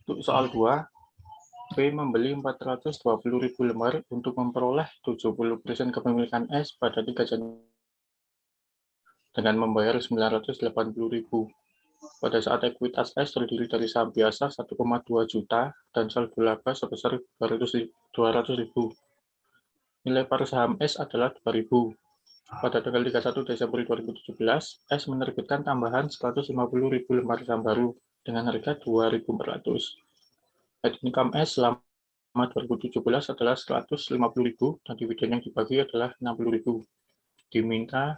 Untuk soal 2, B membeli 420.000 lembar untuk memperoleh 70% kepemilikan S pada 3 Januari dengan membayar 980.000. Pada saat ekuitas S terdiri dari saham biasa 1,2 juta dan saldo laba sebesar 200.000. Nilai par saham S adalah 2.000. Pada tanggal 31 Desember 2017, S menerbitkan tambahan 150.000 lembar saham baru dengan harga 2.400. Net income S selama 2017 adalah 150.000 dan dividen yang dibagi adalah 60.000. Diminta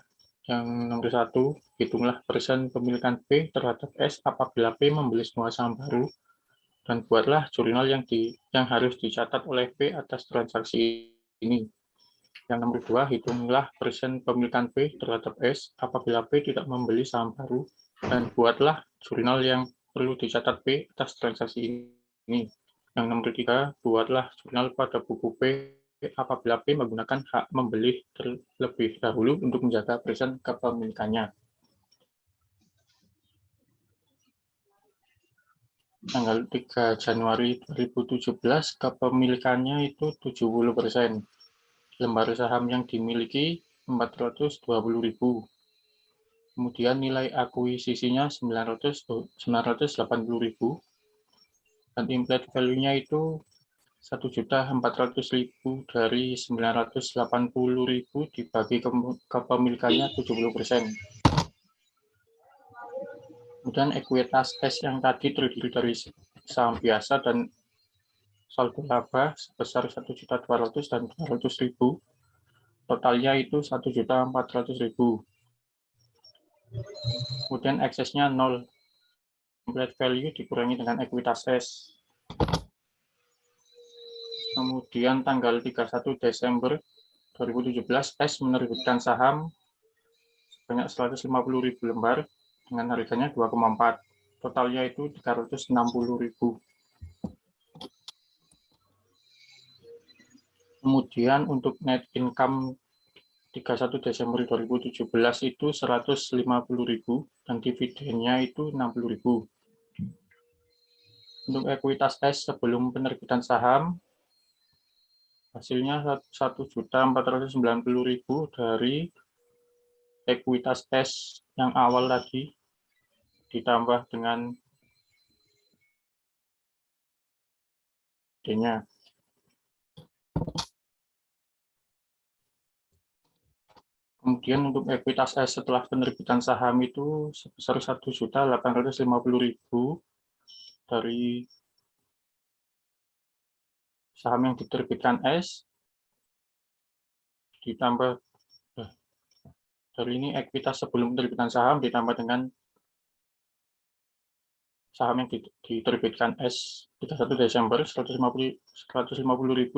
yang nomor 1, hitunglah persen pemilikan P terhadap S apabila P membeli semua saham baru dan buatlah jurnal yang harus dicatat oleh P atas transaksi ini. Yang nomor 2, hitunglah persen pemilikan P terhadap S apabila P tidak membeli saham baru dan buatlah jurnal yang perlu dicatat P atas transaksi ini. Yang nomor 3, buatlah jurnal pada buku P apabila P menggunakan hak membeli terlebih dahulu untuk menjaga persen kepemilikannya. Tanggal 3 Januari 2017, kepemilikannya itu 70%. Lembar saham yang dimiliki 420.000. Kemudian nilai akuisisinya 980.000 dan implied value-nya itu 1.400.000 dari 980.000 dibagi kepemilikannya 70%. Kemudian ekuitas S yang tadi terdiri dari saham biasa dan saldo laba sebesar 1.200.000 dan 200.000. Totalnya itu 1.400.000. Kemudian eksesnya 0. Implied value dikurangi dengan ekuitas S. Kemudian tanggal 31 Desember 2017, S menerbitkan saham sebanyak 150.000 lembar dengan harganya 2,4. Totalnya itu 360.000. Kemudian untuk net income 31 Desember 2017 itu 150.000 dan dividennya itu 60.000. Untuk ekuitas S sebelum penerbitan saham, hasilnya 1.490.000 dari ekuitas S yang awal tadi, ditambah dengan D-nya. Kemudian untuk ekuitas S setelah penerbitan saham itu sebesar 1.850.000 dari saham yang diterbitkan S, ditambah dari ini ekuitas sebelum penerbitan saham ditambah dengan saham yang diterbitkan S 31 Desember 150.000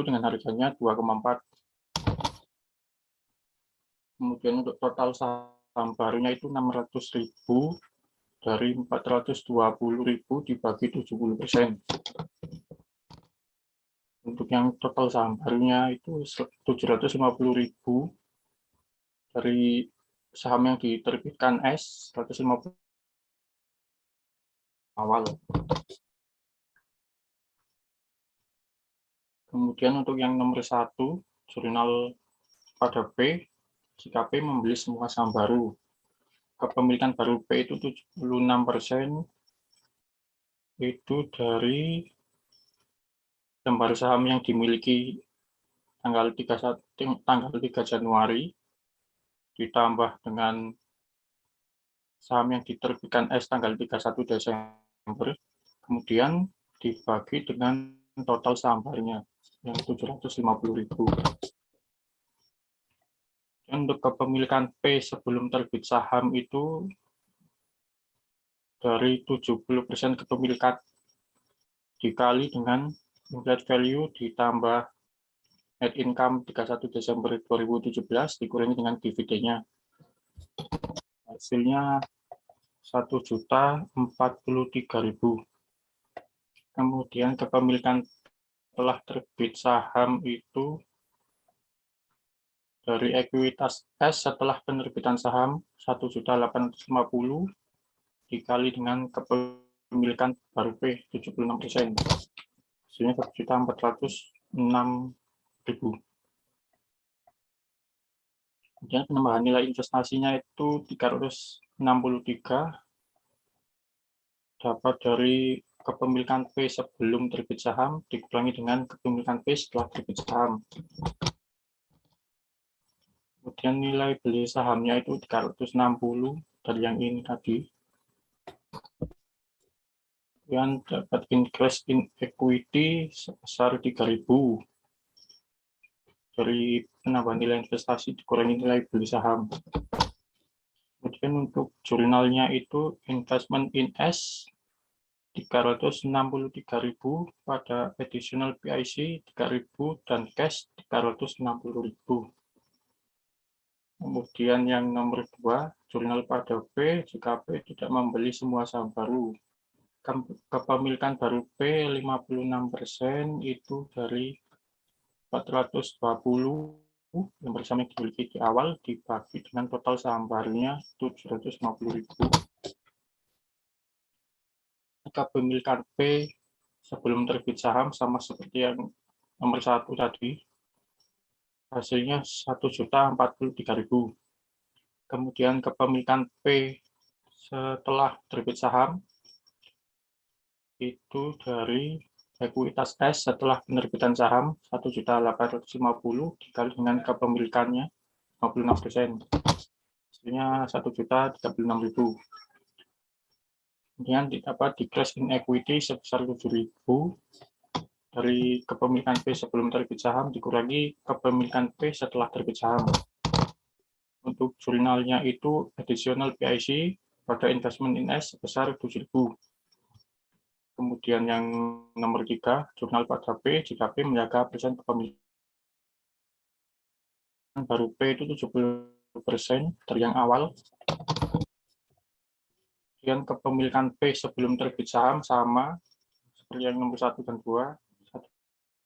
dengan harganya 2,4. Kemudian untuk total saham barunya itu 600.000 dari 420.000 dibagi 70%. Untuk yang total saham barunya itu 750.000 dari saham yang diterbitkan S 150 awal. Kemudian untuk yang nomor 1, jurnal pada P, jika P membeli semua saham baru. Kepemilikan baru P itu 76% itu dari lembar saham yang dimiliki tanggal 3 Januari ditambah dengan saham yang diterbitkan S tanggal 31 Desember, kemudian dibagi dengan total saham barunya yang 750.000. Untuk kepemilikan P sebelum terbit saham itu dari 70% kepemilikan dikali dengan implied value ditambah net income 31 Desember 2017 dikurangi dengan dividennya. Hasilnya 1.043.000. Kemudian kepemilikan telah terbit saham itu dari ekuitas S setelah penerbitan saham 1.850 dikali dengan kepemilikan baru P 76%. Hasilnya 1.406.000. Kemudian penambahan nilai investasinya itu 363 dapat dari kepemilikan P sebelum terbit saham dikurangi dengan kepemilikan P setelah terbit saham. Kemudian nilai beli sahamnya itu 360 dari yang ini tadi. Kemudian dapat increase in equity sebesar 3.000 dari penambahan nilai investasi dikurangi nilai beli saham. Kemudian untuk jurnalnya itu investment in S 363.000 pada additional PIC 3.000 dan cash 360.000. Kemudian yang nomor 2, jurnal pada P jika P tidak membeli semua saham baru. Kepemilikan baru P 56% itu dari 420 yang bersama dimiliki di awal dibagi dengan total saham barunya 750.000. Kepemilikan P sebelum terbit saham sama seperti yang nomor 1 tadi. Hasilnya 1.043.000. Kemudian kepemilikan P setelah terbit saham itu dari ekuitas S setelah penerbitan saham 1.850 dikali dengan kepemilikannya 56%. Hasilnya 1.036.000. Kemudian dapat decrease in equity sebesar 7.000 dari kepemilikan P sebelum terbit saham dikurangi kepemilikan P setelah terbit saham. Untuk jurnalnya itu additional PIC pada investment in S sebesar 7.000. Kemudian yang nomor 3, jurnal pada P jika P menjaga persen kepemilikan baru P itu 70% dari yang awal. Kemudian kepemilikan P sebelum terbit saham sama seperti yang nomor 1 dan 2,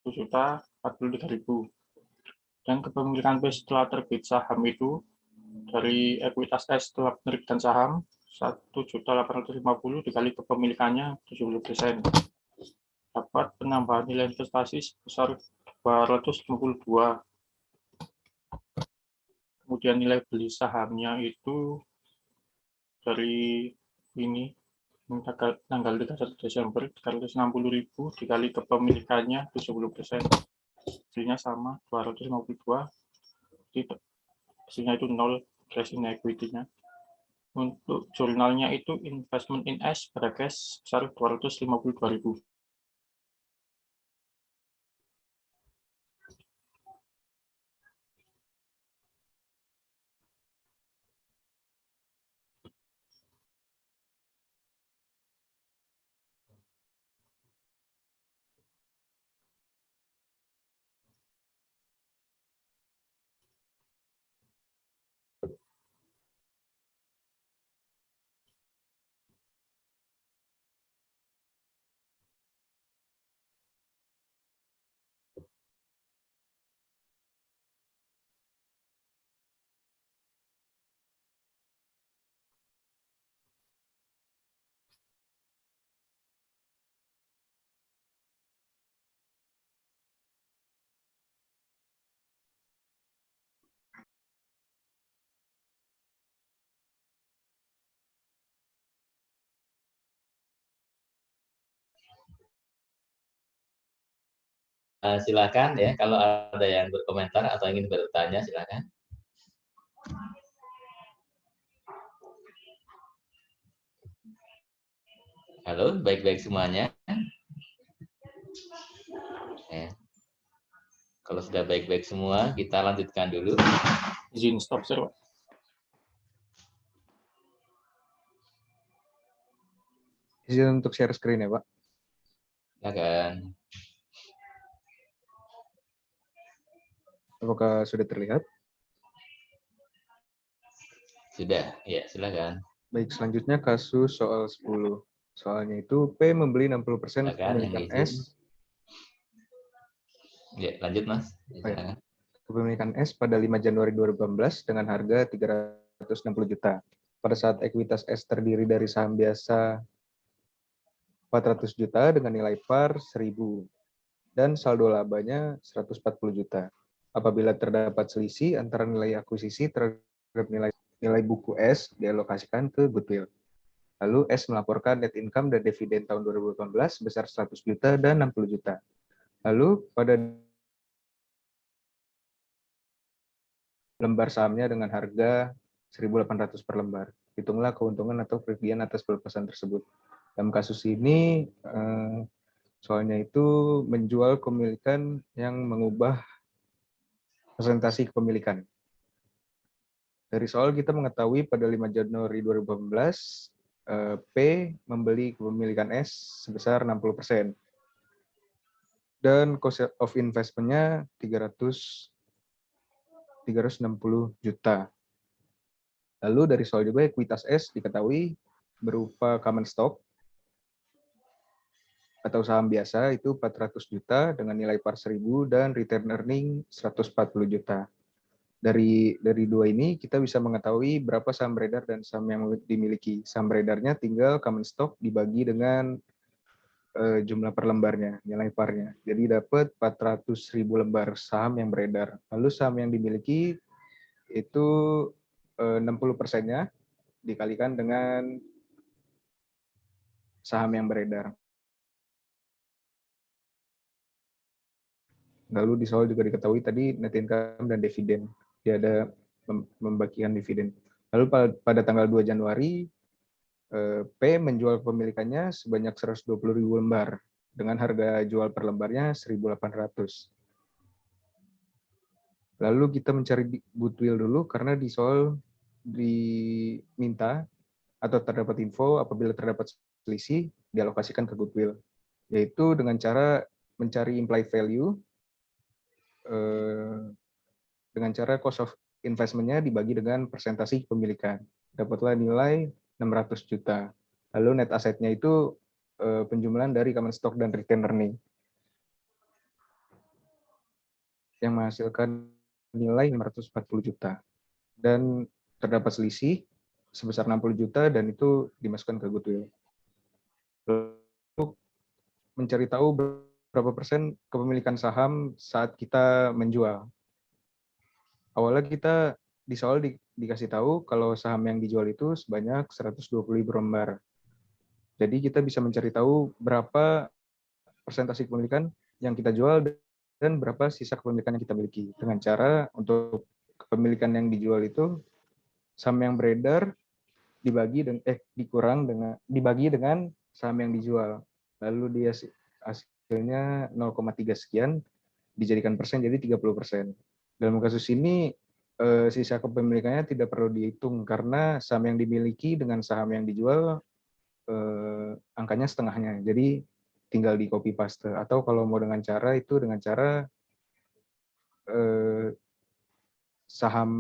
1.043.000. Dan kepemilikan P setelah terbit saham itu dari ekuitas S setelah penerbitan saham 1.850 dikali kepemilikannya 70%. Dapat penambahan nilai investasi sebesar 252. Kemudian nilai beli sahamnya itu dari ini tanggal 31 Desember 360.000 dikali kepemilikannya 70%. Hasilnya sama 252. Hasilnya itu 0 cash in equity-nya. Untuk jurnalnya itu investment in S pada cash besar 252.000. Silakan ya, kalau ada yang berkomentar atau ingin bertanya, silakan. Halo, baik-baik semuanya. Ya. Kalau sudah baik-baik semua, kita lanjutkan dulu. Izin stop share, Pak. Izin untuk share screen ya, Pak. Silakan. Apakah sudah terlihat? Sudah, ya silakan. Baik, selanjutnya kasus soal 10. Soalnya itu P membeli 60% Silakan, kepemilikan yang izin. S. Ya, lanjut Mas. Baik. Silakan. Kepemilikan S pada 5 Januari 2018 dengan harga 360 juta. Pada saat ekuitas S terdiri dari saham biasa 400 juta dengan nilai par 1.000 dan saldo labanya 140 juta. Apabila terdapat selisih antara nilai akuisisi terhadap nilai buku S dialokasikan ke goodwill. Lalu S melaporkan net income dan dividen tahun 2018 sebesar 100 juta dan 60 juta. Lalu pada lembar sahamnya dengan harga 1.800 per lembar. Hitunglah keuntungan atau kerugian atas pelepasan tersebut. Dalam kasus ini, soalnya itu menjual kepemilikan yang mengubah presentasi kepemilikan. Dari soal kita mengetahui pada 5 Januari 2018, P membeli kepemilikan S sebesar 60%. Dan cost of investment-nya 360 juta. Lalu dari soal juga ekuitas S diketahui berupa common stock atau saham biasa itu 400 juta dengan nilai par 1.000 dan return earning 140 juta. Dari dua ini kita bisa mengetahui berapa saham beredar dan saham yang dimiliki. Saham beredarnya tinggal common stock dibagi dengan jumlah per lembarnya, nilai parnya. Jadi dapat 400.000 lembar saham yang beredar. Lalu saham yang dimiliki itu 60%-nya dikalikan dengan saham yang beredar. Lalu di soal juga diketahui tadi net income dan dividen. Dia ada membagikan dividen. Lalu pada tanggal 2 Januari, P menjual kepemilikannya sebanyak 120.000 lembar dengan harga jual per lembarnya 1.800. Lalu kita mencari goodwill dulu karena di soal diminta atau terdapat info apabila terdapat selisih dialokasikan ke goodwill, yaitu dengan cara mencari implied value dengan cara cost of investment-nya dibagi dengan persentase kepemilikan. Dapatlah nilai 600 juta. Lalu net asetnya itu penjumlahan dari common stock dan return earning yang menghasilkan nilai 540 juta. Dan terdapat selisih sebesar 60 juta dan itu dimasukkan ke goodwill. Lalu mencari tahu berapa persen kepemilikan saham saat kita menjual. Awalnya kita di soal dikasih tahu kalau saham yang dijual itu sebanyak 120.000 lembar. Jadi kita bisa mencari tahu berapa persentase kepemilikan yang kita jual dan berapa sisa kepemilikan yang kita miliki. Dengan cara untuk kepemilikan yang dijual itu saham yang beredar dibagi dengan saham yang dijual. Lalu dia hasilnya 0,3 sekian dijadikan persen jadi 30%. Dalam kasus ini sisa kepemilikannya tidak perlu dihitung karena saham yang dimiliki dengan saham yang dijual angkanya setengahnya. Jadi tinggal di copy paste atau kalau mau dengan cara saham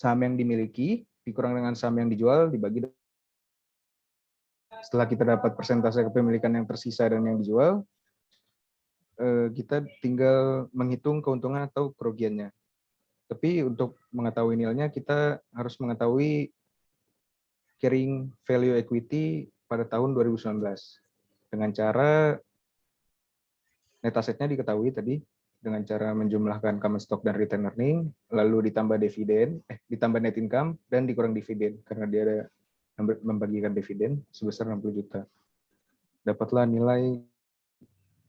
yang dimiliki dikurang dengan saham yang dijual dibagi. Setelah kita dapat persentase kepemilikan yang tersisa dan yang dijual, kita tinggal menghitung keuntungan atau kerugiannya. Tapi untuk mengetahui nilainya, kita harus mengetahui carrying value equity pada tahun 2019. Dengan cara net assetnya diketahui tadi, dengan cara menjumlahkan common stock dan return earning, lalu ditambah dividen, ditambah net income, dan dikurang dividen, karena dia ada membagikan dividen sebesar 60 juta. Dapatlah nilai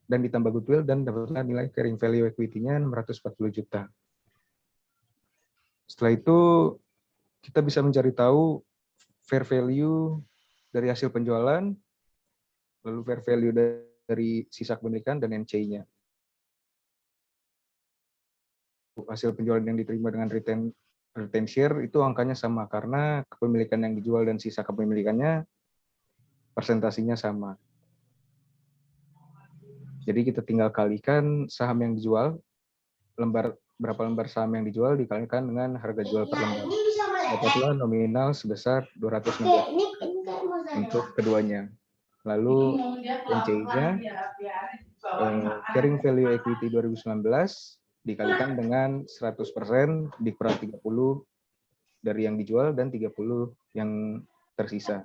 dan ditambah goodwill dan dapatlah nilai carrying value equity-nya 640 juta. Setelah itu kita bisa mencari tahu fair value dari hasil penjualan, lalu fair value dari sisa kepemilikan dan NC-nya. Hasil penjualan yang diterima dengan retain share itu angkanya sama karena kepemilikan yang dijual dan sisa kepemilikannya persentasinya sama. Jadi kita tinggal kalikan saham yang dijual, berapa lembar saham yang dijual dikalikan dengan harga jual per lembar. Dapatlah nominal sebesar 260 untuk keduanya. Lalu NCI-nya carrying value equity 2019 dikalikan dengan 100% dikurang 30 dari yang dijual dan 30 yang tersisa.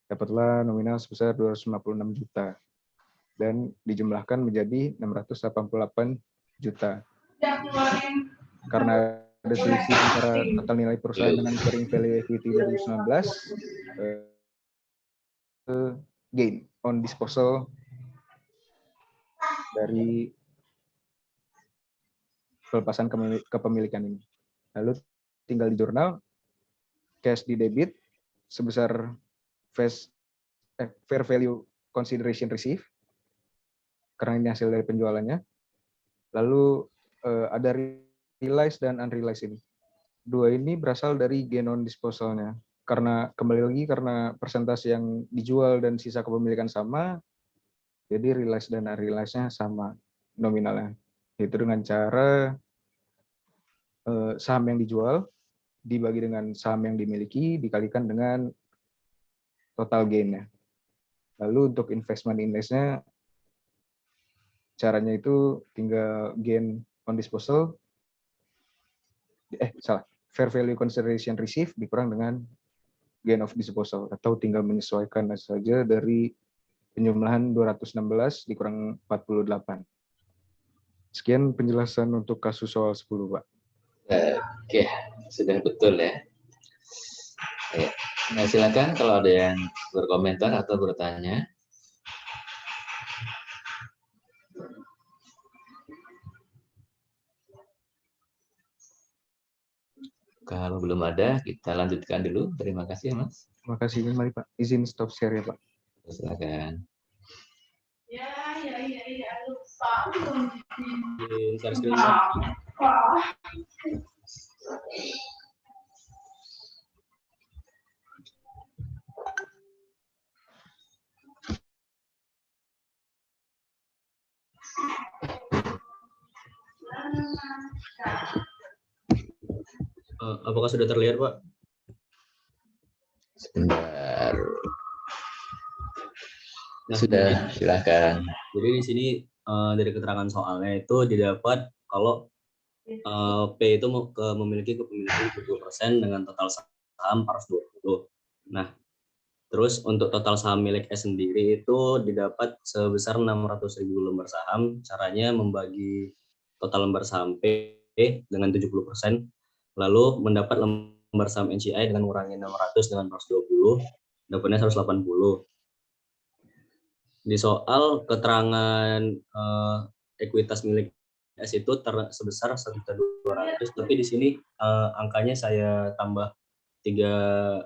dapatlah nominal sebesar 256 juta dan dijumlahkan menjadi 688 juta. Karena ada selisih antara total nilai perusahaan dengan carrying value equity 2019, gain on disposal dari pelepasan kepemilikan ini. Lalu tinggal di jurnal, cash di debit sebesar fair value consideration received, karena ini hasil dari penjualannya. Lalu ada realized dan unrealized ini. Dua ini berasal dari gain on disposalnya. Karena kembali lagi karena persentase yang dijual dan sisa kepemilikan sama, jadi realized dan unrealized-nya sama nominalnya. Itu dengan cara saham yang dijual dibagi dengan saham yang dimiliki dikalikan dengan total gain-nya. Lalu untuk investment index-nya caranya itu tinggal gain on disposal, fair value consideration received dikurang dengan gain of disposal, atau tinggal menyesuaikan saja dari penjumlahan 216 dikurang 48. Sekian penjelasan untuk kasus soal 10, Pak. Oke, sudah betul ya. Nah, silakan kalau ada yang berkomentar atau bertanya. Kalau belum ada, kita lanjutkan dulu. Terima kasih, Mas. Terima kasih, mari Pak. Izin stop share ya, Pak. Silakan. Share screen, Pak. Apakah sudah terlihat, Pak? Sebentar. Nah, sudah, silakan. Jadi di sini dari keterangan soalnya itu didapat kalau P itu memiliki kepemilikan 70% dengan total saham 420. Nah, terus untuk total saham milik S sendiri itu didapat sebesar 600.000 lembar saham. Caranya membagi total lembar saham P dengan 70%, lalu mendapat lembar saham NCI dengan mengurangi 600 dengan 120, dapatnya 180. Di soal keterangan ekuitas milik S itu sebesar 1.200.000, tapi di sini angkanya saya tambah 3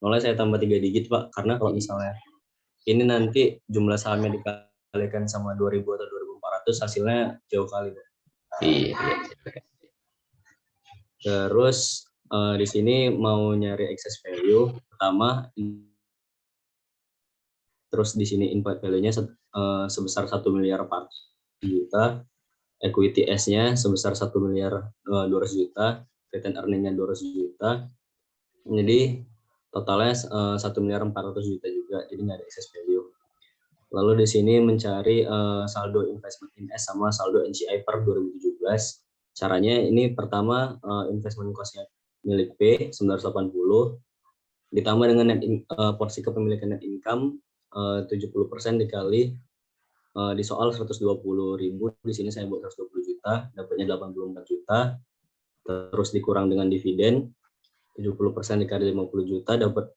nolnya saya tambah 3 digit, Pak, karena kalau misalnya ini nanti jumlah sahamnya dikalikan sama 2.000 atau 2.400 hasilnya jauh kali, Pak. Iya. Terus di sini mau nyari excess value pertama. Terus di sini input value-nya sebesar 1 miliar 4 juta, equity S-nya sebesar 1 miliar 200 juta, return earning-nya 200 juta. Jadi totalnya 1 miliar 400 juta juga, jadi nggak ada excess value. Lalu di sini mencari saldo investment in S sama saldo NCI per 2017. Caranya ini pertama investment cost-nya milik P 980 ditambah dengan porsi kepemilikan net income 70% dikali di soal 120.000, di sini saya buat 120 juta, dapatnya 84 juta, terus dikurang dengan dividen 70% dikali 50 juta, dapat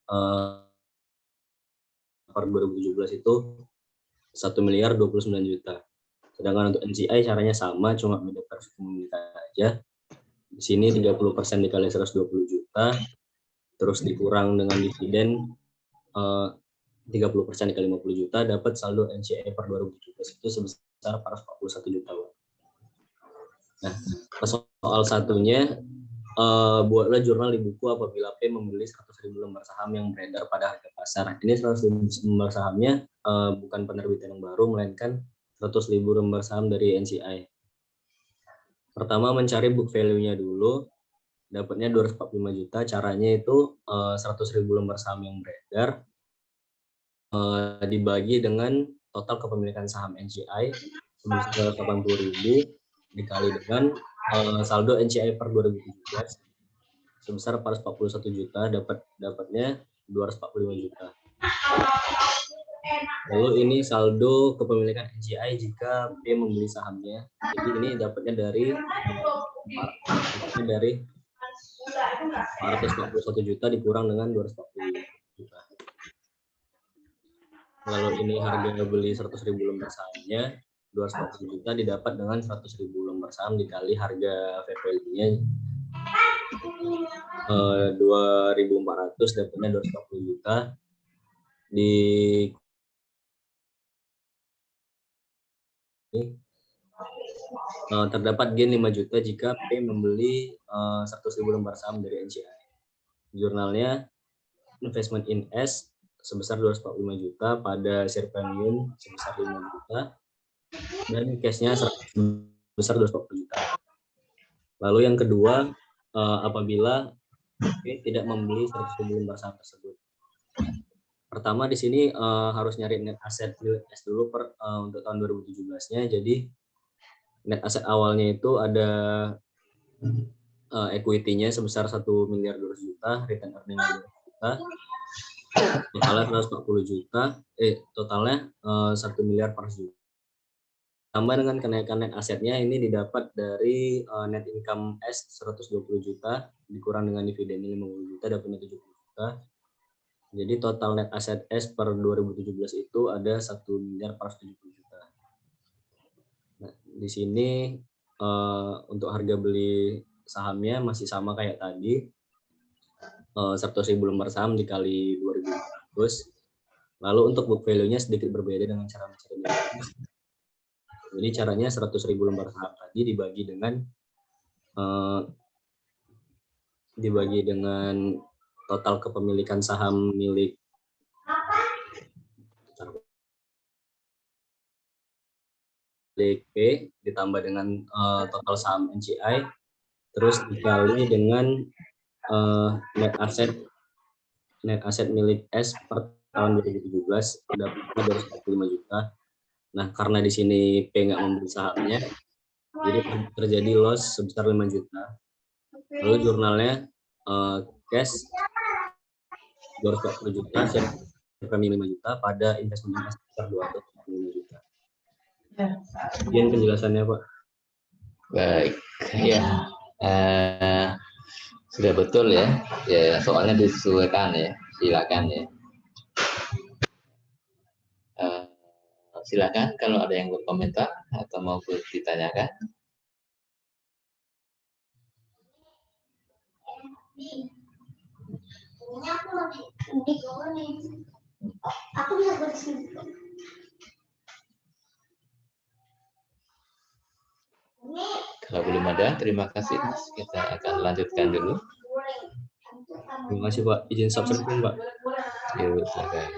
per 2017 itu 1 miliar 29 juta. Sedangkan untuk NCI caranya sama, cuma beda versi kepemilikan aja. Di sini 30% dikali 120 juta, terus dikurang dengan dividen 30% dikali 50 juta, dapat saldo NCI per 2017 itu sebesar 441 juta. Nah, soal satunya, buatlah jurnal di buku apabila P membeli 100.000 lembar saham yang beredar pada harga pasar. Ini 100.000 lembar sahamnya bukan penerbitan yang baru, melainkan 100.000 lembar saham dari NCI. Pertama mencari book value-nya dulu, dapatnya 245 juta. Caranya itu 100.000 lembar saham yang beredar dibagi dengan total kepemilikan saham NCI sebesar 80.000 dikali dengan saldo NCI per 2017 sebesar 441 juta, dapatnya 245 juta. Lalu ini saldo kepemilikan NCI jika P membeli sahamnya. Jadi ini dapatnya dari 441 juta dikurang dengan 240 juta. Lalu ini harga beli 100.000 lembar sahamnya, 240 juta didapat dengan 100.000 lembar saham dikali harga VPL-nya 2.400, dapatnya 240 juta. Terdapat gain 5 juta jika P membeli 100.000 lembar saham dari NCI. Jurnalnya investment in S sebesar 245 juta, pada share premium sebesar 5 juta, dan cashnya sebesar 240 juta. Lalu yang kedua, apabila P tidak membeli 100.000 lembar saham tersebut. Pertama di sini harus nyari net asset milik S dulu untuk tahun 2017-nya. Jadi net asset awalnya itu ada equity-nya sebesar 1.200.000 juta, return earning 200 juta, totalnya 140 juta, totalnya 1.400.000 juta. Tambah dengan kenaikan net asetnya ini didapat dari net income S 120 juta, dikurang dengan dividennya 50 juta, dapatnya 70 juta. Jadi total net aset S per 2017 itu ada 1.470 juta. Nah, di sini untuk harga beli sahamnya masih sama kayak tadi, 100.000 lembar saham dikali 2.400. Lalu untuk book value-nya sedikit berbeda dengan cara mencari nilai. Jadi caranya 100.000 lembar saham tadi dibagi dengan total kepemilikan saham milik P ditambah dengan total saham NCI, terus dikali dengan net asset milik S per tahun 2017 dapatnya 245 juta. Nah, karena di sini P nggak membeli sahamnya, jadi terjadi loss sebesar 5 juta. Lalu jurnalnya cash 240 juta, share premium 5 juta, pada investment sebesar 245 juta. Sekian penjelasannya, Pak. Baik, ya. Sudah betul ya. Ya, soalnya disesuaikan ya. Silakan ya. Silakan kalau ada yang berkomentar atau mau ditanyakan. Aku bisa bersih. Kalau belum ada, terima kasih Mas. Kita akan lanjutkan dulu. Terima kasih Pak. Izin subscribe Pak. Yuk, silakan.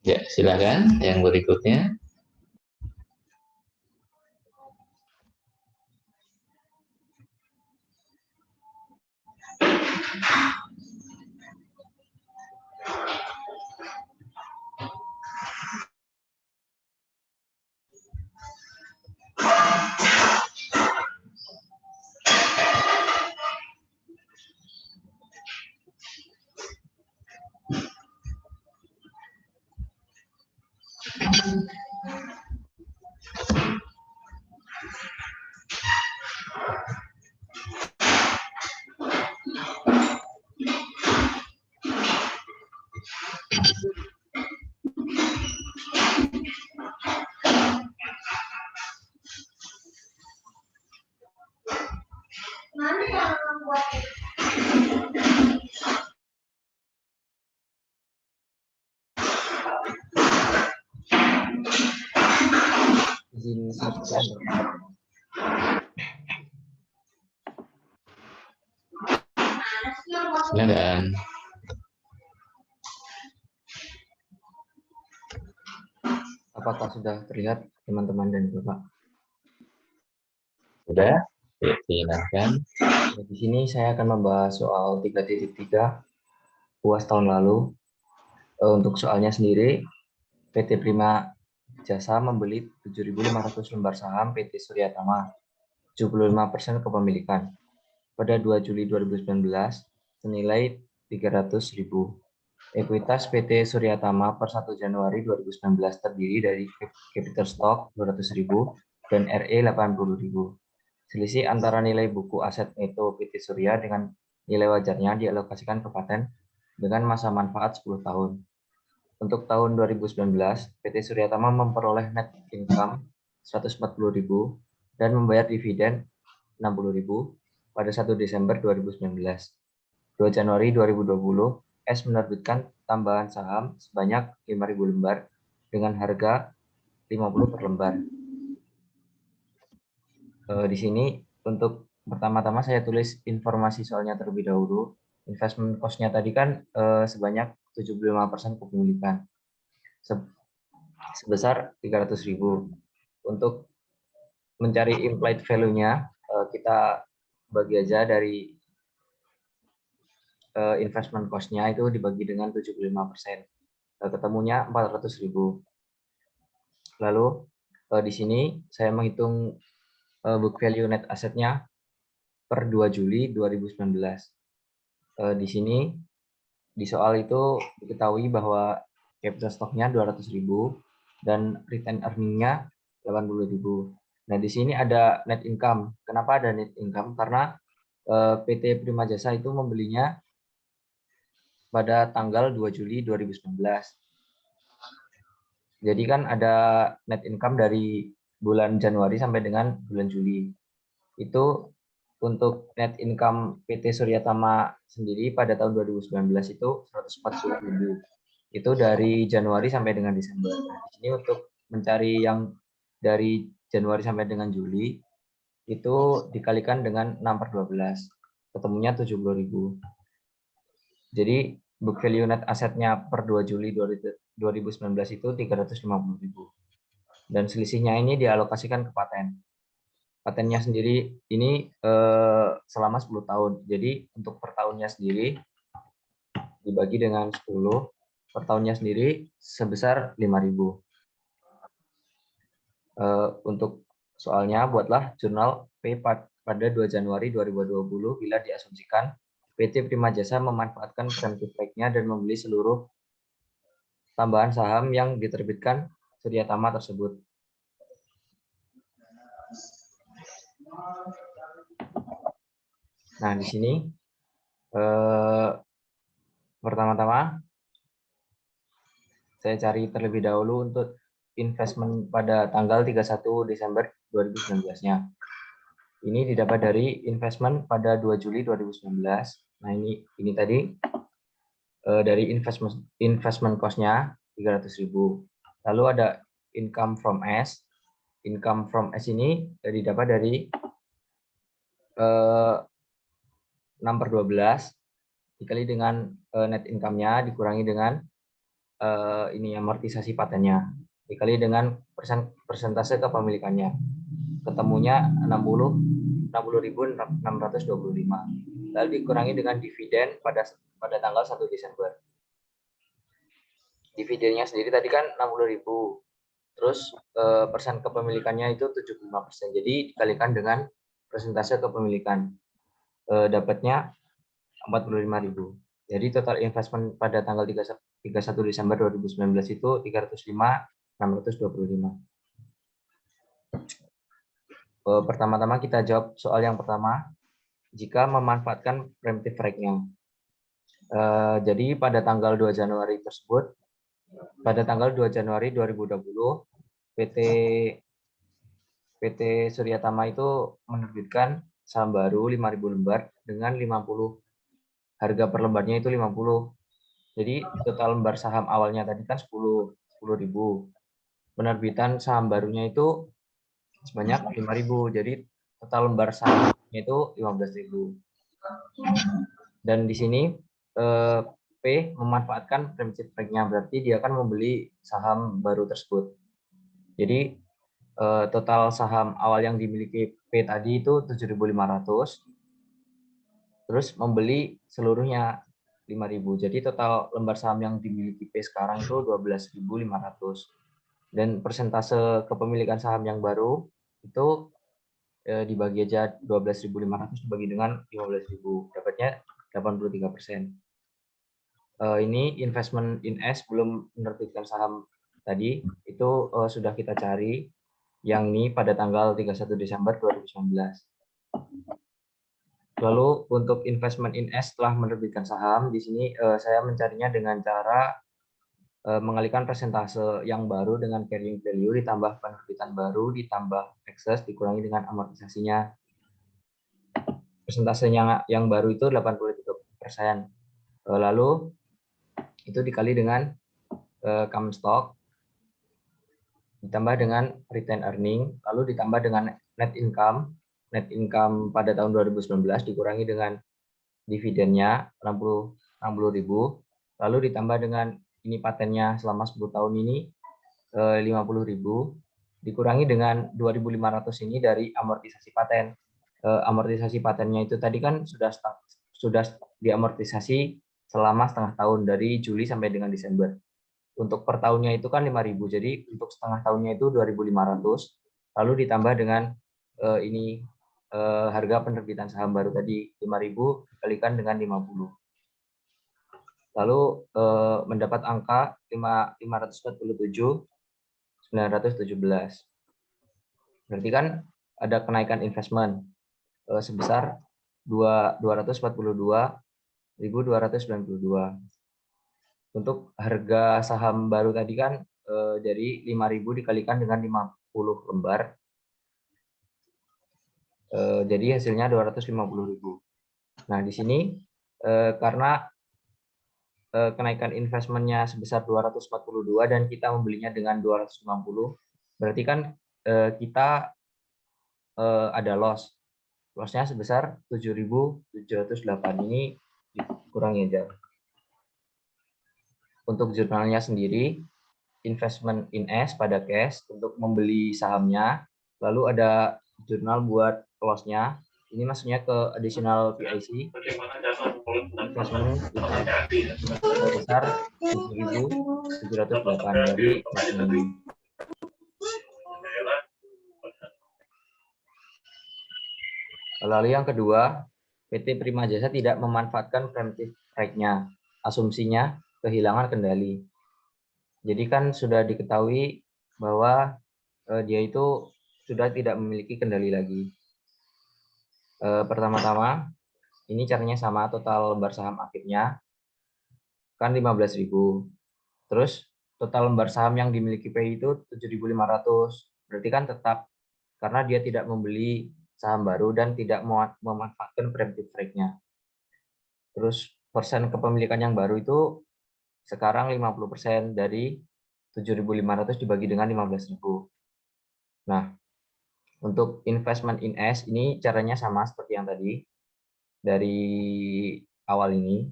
Ya, silakan yang berikutnya. Izin subscribe. Silakan. Apakah sudah terlihat teman-teman dan Bapak? Sudah? Oke, silakan. Di sini saya akan membahas soal 3.3 UAS tahun lalu. Untuk soalnya sendiri, PT Prima Jasa membeli 7.500 lembar saham PT Surya Tama, 75% kepemilikan, pada 2 Juli 2019, senilai 300.000. Ekuitas PT Surya Tama per 1 Januari 2019 terdiri dari capital stock 200.000 dan RE 80.000. Selisih antara nilai buku aset neto PT Surya dengan nilai wajarnya dialokasikan ke paten dengan masa manfaat 10 tahun. Untuk tahun 2019, PT Surya Tama memperoleh net income 140.000 dan membayar dividen 60.000 pada 1 Desember 2019. 2 Januari 2020, S menerbitkan tambahan saham sebanyak 5.000 lembar dengan harga 50 per lembar. Di sini untuk pertama-tama saya tulis informasi soalnya terlebih dahulu. Investment cost-nya tadi kan sebanyak 75% kepemilikan sebesar 300.000. Untuk mencari implied value-nya kita bagi aja dari investment cost-nya itu dibagi dengan 75%. Ketemunya 400.000. Lalu di sini saya menghitung book value net asetnya per 2 Juli 2019. Di sini di soal itu diketahui bahwa capital stock-nya 200.000 dan return earning-nya 80.000. Nah, di sini ada net income. Kenapa ada net income? Karena PT Prima Jasa itu membelinya pada tanggal 2 Juli 2019. Jadi kan ada net income dari bulan Januari sampai dengan bulan Juli. Itu untuk net income PT Surya Tama sendiri pada tahun 2019 itu 140.000. Itu dari Januari sampai dengan Desember. Nah, di sini untuk mencari yang dari Januari sampai dengan Juli itu dikalikan dengan 6/12. Ketemunya 70.000. Jadi book value net asetnya per 2 Juli 2019 itu 350.000. Dan selisihnya ini dialokasikan ke paten. Patennya sendiri ini selama 10 tahun. Jadi untuk per tahunnya sendiri dibagi dengan 10, per tahunnya sendiri sebesar 5.000. Untuk soalnya buatlah jurnal P pada 2 Januari 2020 bila diasumsikan PT Prima Jasa memanfaatkan preemptive right-nya dan membeli seluruh tambahan saham yang diterbitkan Surya Tama tersebut. Nah, di sini pertama-tama saya cari terlebih dahulu untuk investment pada tanggal 31 Desember 2019-nya. Ini didapat dari investment pada 2 Juli 2019. Nah, ini tadi dari investment cost-nya 300.000. Lalu ada income from S. Income from S ini didapat dari 6/12 dikali dengan net income-nya dikurangi dengan ini amortisasi patennya dikali dengan persentase kepemilikannya. Ketemunya 60.625. Lalu dikurangi dengan dividen pada tanggal 1 Desember. Dividennya sendiri tadi kan 60.000. Terus persen kepemilikannya itu 75%. Jadi dikalikan dengan persentase kepemilikan. Dapatnya 45.000. Jadi total investment pada tanggal 31 Desember 2019 itu 305.625. Pertama-tama kita jawab soal yang pertama. Jika memanfaatkan preemptive right-nya. Jadi pada tanggal 2 Januari tersebut, pada tanggal 2 Januari 2020, PT Surya Tama itu menerbitkan saham baru 5.000 lembar dengan 50. Harga per lembarnya itu 50. Jadi total lembar saham awalnya tadi kan 10.000. Penerbitan saham barunya itu sebanyak 5.000. Jadi total lembar sahamnya itu 15.000. Dan di sini P memanfaatkan preemptive strike-nya, berarti dia akan membeli saham baru tersebut. Jadi total saham awal yang dimiliki P tadi itu 7.500, terus membeli seluruhnya 5.000. Jadi total lembar saham yang dimiliki P sekarang itu 12.500. Dan persentase kepemilikan saham yang baru itu dibagi aja 12.500 dibagi dengan 15.000, dapatnya 83%. Ini investment in S belum menerbitkan saham tadi, itu sudah kita cari, yang ini pada tanggal 31 Desember 2019. Lalu untuk investment in S setelah menerbitkan saham, di sini saya mencarinya dengan cara mengalihkan persentase yang baru dengan carrying value ditambah penerbitan baru ditambah excess dikurangi dengan amortisasinya. Persentasenya yang baru itu 83%. Lalu itu dikali dengan common stock ditambah dengan return earning, lalu ditambah dengan net income. Net income pada tahun 2019 dikurangi dengan dividennya 60.000, lalu ditambah dengan ini patennya selama 10 tahun ini 50.000, dikurangi dengan 2.500 ini dari amortisasi paten. Amortisasi patennya itu tadi kan sudah diamortisasi selama setengah tahun dari Juli sampai dengan Desember. Untuk per tahunnya itu kan 5.000, jadi untuk setengah tahunnya itu 2.500, lalu ditambah dengan ini harga penerbitan saham baru tadi 5.000 dikalikan dengan 50. Lalu mendapat angka 547.917. Berarti kan ada kenaikan investment sebesar 242.292. Untuk harga saham baru tadi kan dari 5.000 dikalikan dengan 50 lembar. Jadi hasilnya 250.000. Nah, di sini karena kenaikan investmentnya sebesar 242 dan kita membelinya dengan 250, berarti kan kita ada loss. Loss-nya sebesar 7.708. Ini dikurangi aja. Untuk jurnalnya sendiri, investment in S pada cash untuk membeli sahamnya, lalu ada jurnal buat loss-nya. Ini maksudnya ke additional PIC. Investment sebesar 7.708 dari investment. Lalu yang kedua, PT Prima Jasa tidak memanfaatkan preemptive strike-nya. Asumsinya kehilangan kendali. Jadi kan sudah diketahui bahwa dia itu sudah tidak memiliki kendali lagi. Pertama-tama, ini caranya sama, total lembar saham akhirnya kan 15.000. Terus total lembar saham yang dimiliki PI itu 7.500. Berarti kan tetap, karena dia tidak membeli saham baru dan tidak memanfaatkan preemptive strike-nya. Terus persen kepemilikan yang baru itu sekarang 50% dari 7.500 dibagi dengan 15.000. Nah, untuk investment in S ini caranya sama seperti yang tadi dari awal ini.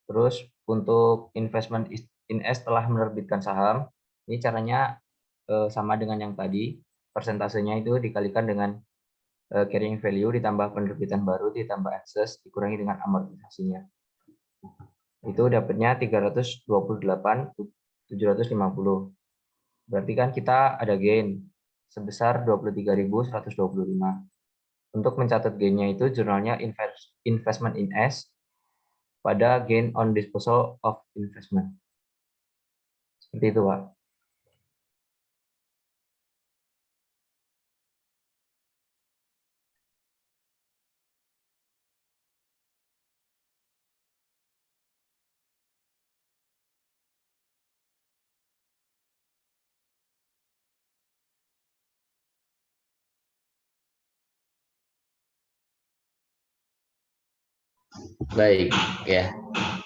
Terus untuk investment in S setelah menerbitkan saham, ini caranya sama dengan yang tadi. Persentasenya itu dikalikan dengan carrying value ditambah penerbitan baru ditambah excess dikurangi dengan amortisasinya. Itu dapatnya 328.750. Berarti kan kita ada gain sebesar 23.125. Untuk mencatat gainnya itu jurnalnya investment in S pada gain on disposal of investment. Seperti itu, Pak. Baik, ya.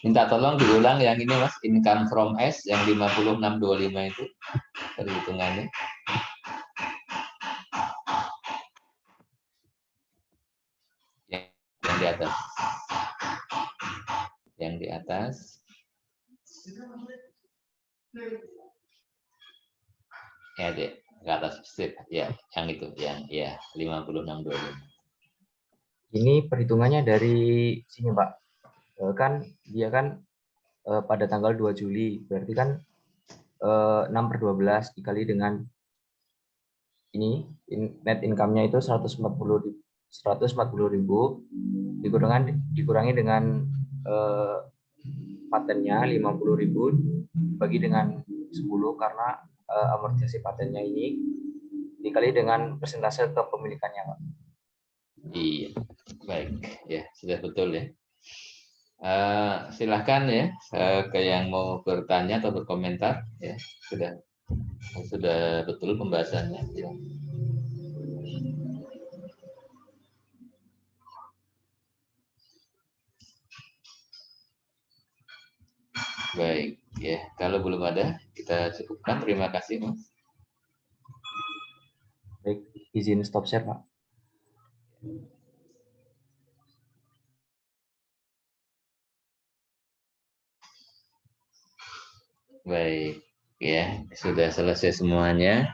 Minta tolong diulang yang ini, Mas, income from S yang 5625 itu perhitungannya. Yang di atas. yang di atas. Ya, Dek, ke atas strip. Ya, yang itu, yang ya 5625. Ini perhitungannya dari sini, Pak. Kan dia kan pada tanggal 2 Juli, berarti kan 6/12 dikali dengan ini net income-nya itu 140.000 dikurangi dengan patennya 50.000 bagi dengan 10 karena amortisasi patennya ini dikali dengan persentase kepemilikannya, Pak. Iya, baik. Ya, sudah betul ya. Silahkan ya ke yang mau bertanya atau berkomentar ya, sudah betul pembahasannya ya. Baik ya, kalau belum ada kita cukupkan. Terima kasih Mas. Baik, izin stop share, Pak. Baik ya, sudah selesai semuanya.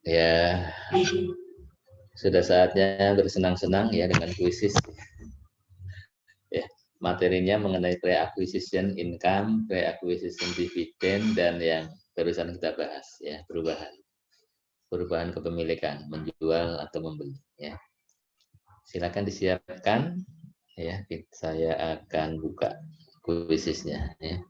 Ya, sudah saatnya bersenang-senang ya dengan kuisis. Ya, materinya mengenai pre-acquisition income, pre-acquisition dividend, dan yang barusan kita bahas ya, perubahan kepemilikan, menjual atau membeli ya. Silakan disiapkan ya, saya akan buka kuisisnya ya.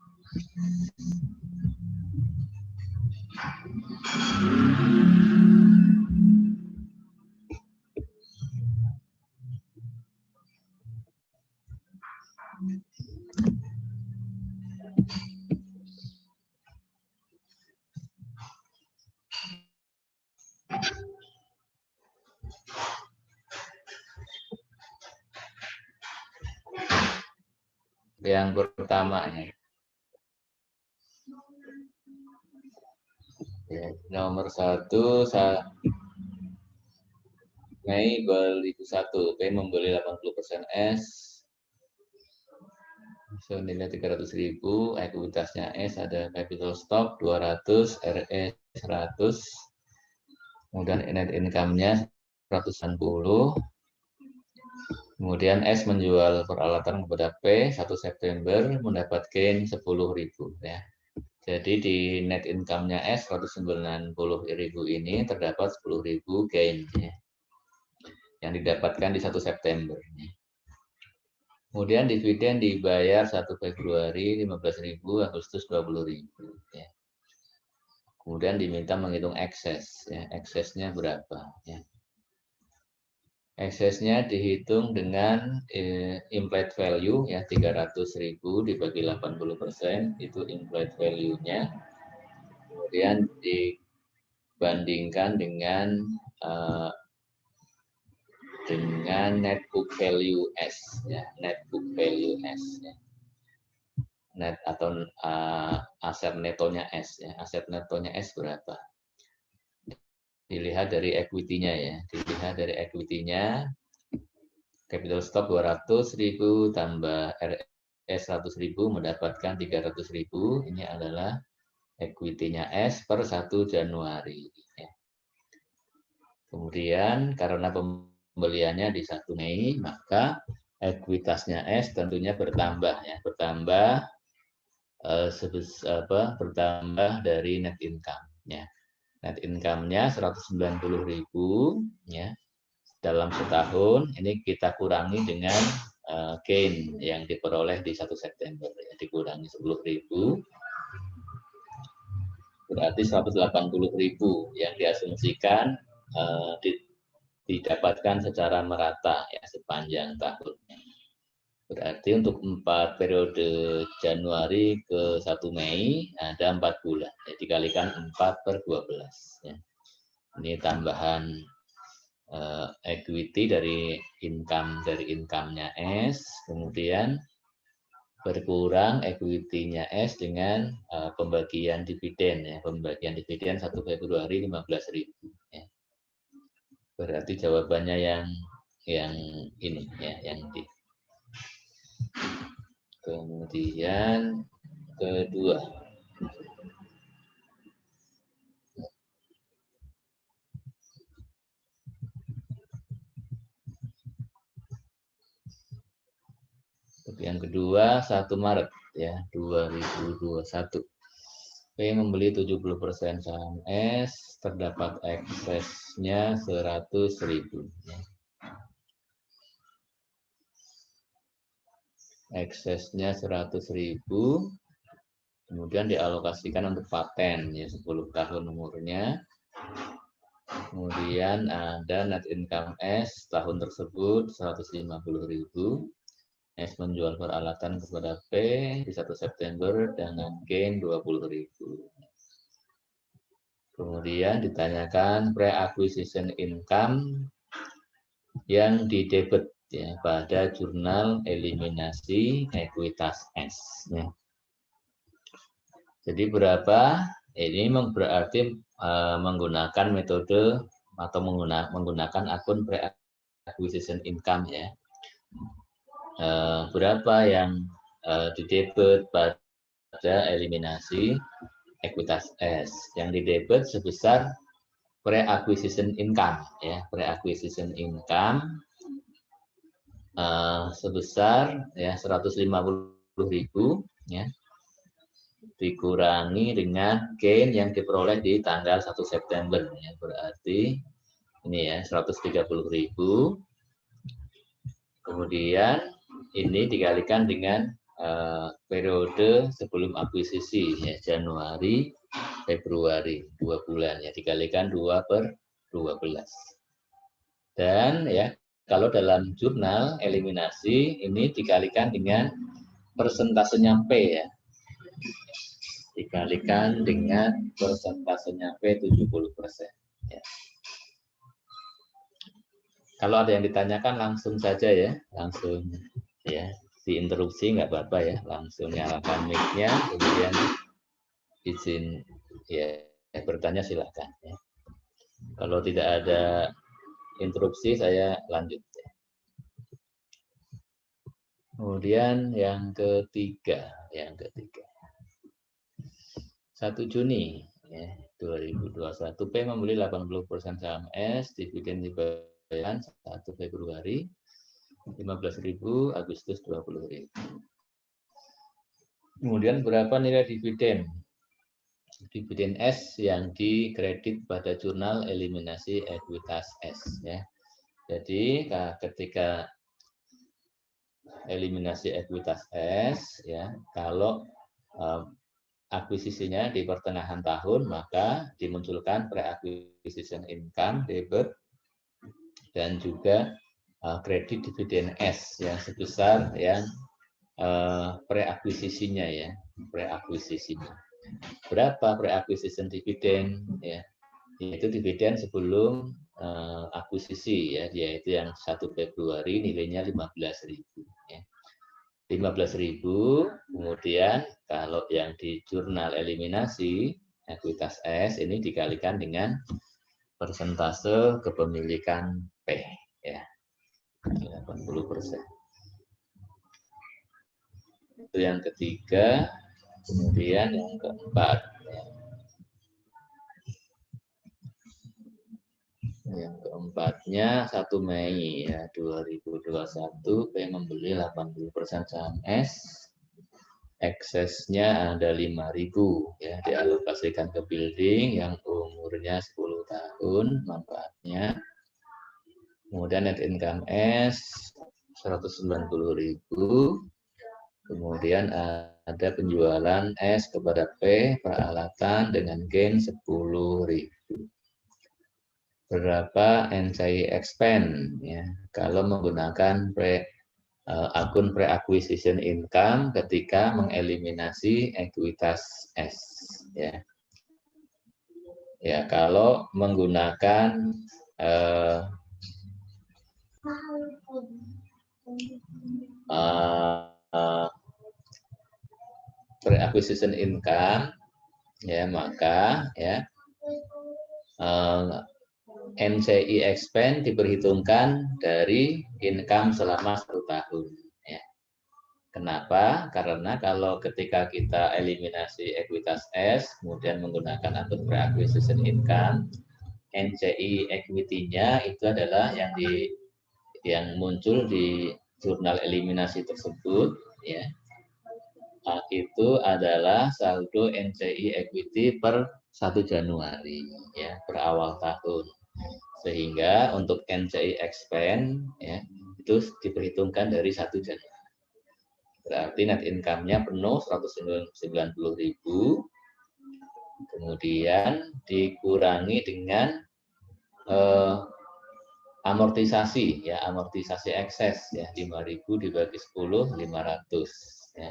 Yang pertama ya, nomor 1 Mei 2001 P membeli 80% S senilai 300.000, ekuitasnya S ada capital stock 200, RE 100, kemudian net income-nya 190. Kemudian S menjual peralatan kepada P 1 September mendapat gain 10.000 ya. Jadi di net income-nya S 190.000 ini terdapat 10.000 gain ya, yang didapatkan di 1 September. Kemudian dividen dibayar 1 Februari 15.000, Agustus 20.000 ya. Kemudian diminta menghitung ekses ya, eksesnya berapa ya. Eksesnya dihitung dengan implied value ya, 300.000 dibagi 80% itu implied value-nya. Kemudian dibandingkan dengan net book value S ya, net book value S ya. Net atau aset netonya S ya. Aset netonya S berapa? Dilihat dari equity-nya ya. Dilihat dari equity-nya, capital stock 200.000 tambah RS 100.000 mendapatkan 300.000. Ini adalah equity-nya S per 1 Januari. Ya. Kemudian karena pembeliannya di 1 Mei, maka ekuitasnya S tentunya bertambah ya, bertambah bertambah dari net income ya. Net income-nya 190.000 ya. Dalam setahun ini kita kurangi dengan gain yang diperoleh di 1 September ya, dikurangi 10.000 berarti 180.000 yang diasumsikan didapatkan secara merata ya sepanjang tahun. Berarti untuk 4 periode Januari ke 1 Mei ada 4 bulan. Jadi dikalikan 4/12 ya. Ini tambahan equity dari income-nya S, kemudian berkurang equity-nya S dengan pembagian dividen ya, pembagian dividen 1 Februari 15.000 ya. Berarti jawabannya yang ini ya, yang di Kemudian kedua. Yang kedua 1 Maret ya 2021. P membeli 70% saham S, terdapat eksesnya 100.000. Eksesnya 100.000, kemudian dialokasikan untuk paten ya 10 tahun umurnya. Kemudian ada net income S tahun tersebut 150.000. S menjual peralatan kepada P di 1 September dengan gain 20.000. Kemudian ditanyakan pre-acquisition income yang didebit ya pada jurnal eliminasi ekuitas S. Ya. Jadi berapa? Ini berarti menggunakan metode atau menggunakan akun pre-acquisition income ya. Berapa yang didebit pada eliminasi ekuitas S, yang didebit sebesar pre-acquisition income ya, pre-acquisition income sebesar ya 150.000 ya, dikurangi dengan gain yang diperoleh di tanggal 1 September ya, berarti ini ya 130.000. Kemudian ini dikalikan dengan periode sebelum akuisisi ya, Januari Februari 2 bulan ya, dikalikan 2/12. Dan ya kalau dalam jurnal eliminasi ini dikalikan dengan persentasenya P ya, dikalikan dengan persentasenya P 70% ya. Kalau ada yang ditanyakan langsung saja ya, langsung ya, diinterupsi nggak apa-apa ya, langsung nyalakan mic-nya, kemudian izin ya bertanya silahkan ya. Kalau tidak ada interupsi saya lanjut ya. Kemudian yang ketiga 1 Juni ya 2021 P membeli 80% saham S, dividen dibayarkan 1 Februari 15.000, Agustus 20.000. Kemudian berapa nilai dividen? Dividen S yang dikredit pada jurnal eliminasi ekuitas S ya. Jadi ketika eliminasi ekuitas S ya, kalau akuisisinya di pertengahan tahun maka dimunculkan pre-acquisition income debit dan juga kredit dividen S yang sebesar yang pre-akuisisinya ya, pre-akuisisinya. Berapa pre-acquisition dividen ya? Yaitu dividen sebelum akuisisi ya, yaitu yang 1 Februari nilainya 15.000 ya. 15.000, kemudian kalau yang di jurnal eliminasi ekuitas S ini dikalikan dengan persentase kepemilikan P ya. 80%. Itu yang ketiga. Kemudian yang keempat ya. Yang keempatnya 1 Mei ya 2021 P membeli 80% saham S, eksesnya ada 5.000 ya, dialokasikan ke building yang umurnya 10 tahun manfaatnya. Kemudian net income S 190.000. Kemudian ada penjualan S kepada P peralatan dengan gain 10.000. Berapa NCI expand ya kalau menggunakan akun pre-acquisition income ketika mengeliminasi ekuitas S ya. Ya kalau menggunakan pre-acquisition income ya, maka ya NCI expand diperhitungkan dari income selama 1 tahun ya. Kenapa? Karena kalau ketika kita eliminasi ekuitas S, kemudian menggunakan akun pre-acquisition income, NCI equity-nya itu adalah yang muncul di jurnal eliminasi tersebut, ya. Itu adalah saldo NCI equity per 1 Januari, ya, per awal tahun. Sehingga untuk NCI expense, ya, itu diperhitungkan dari 1 Januari. Berarti net income-nya penuh 190.000, kemudian dikurangi dengan amortisasi, ya, amortisasi ekses, ya, 5.000 dibagi 10, 500, ya.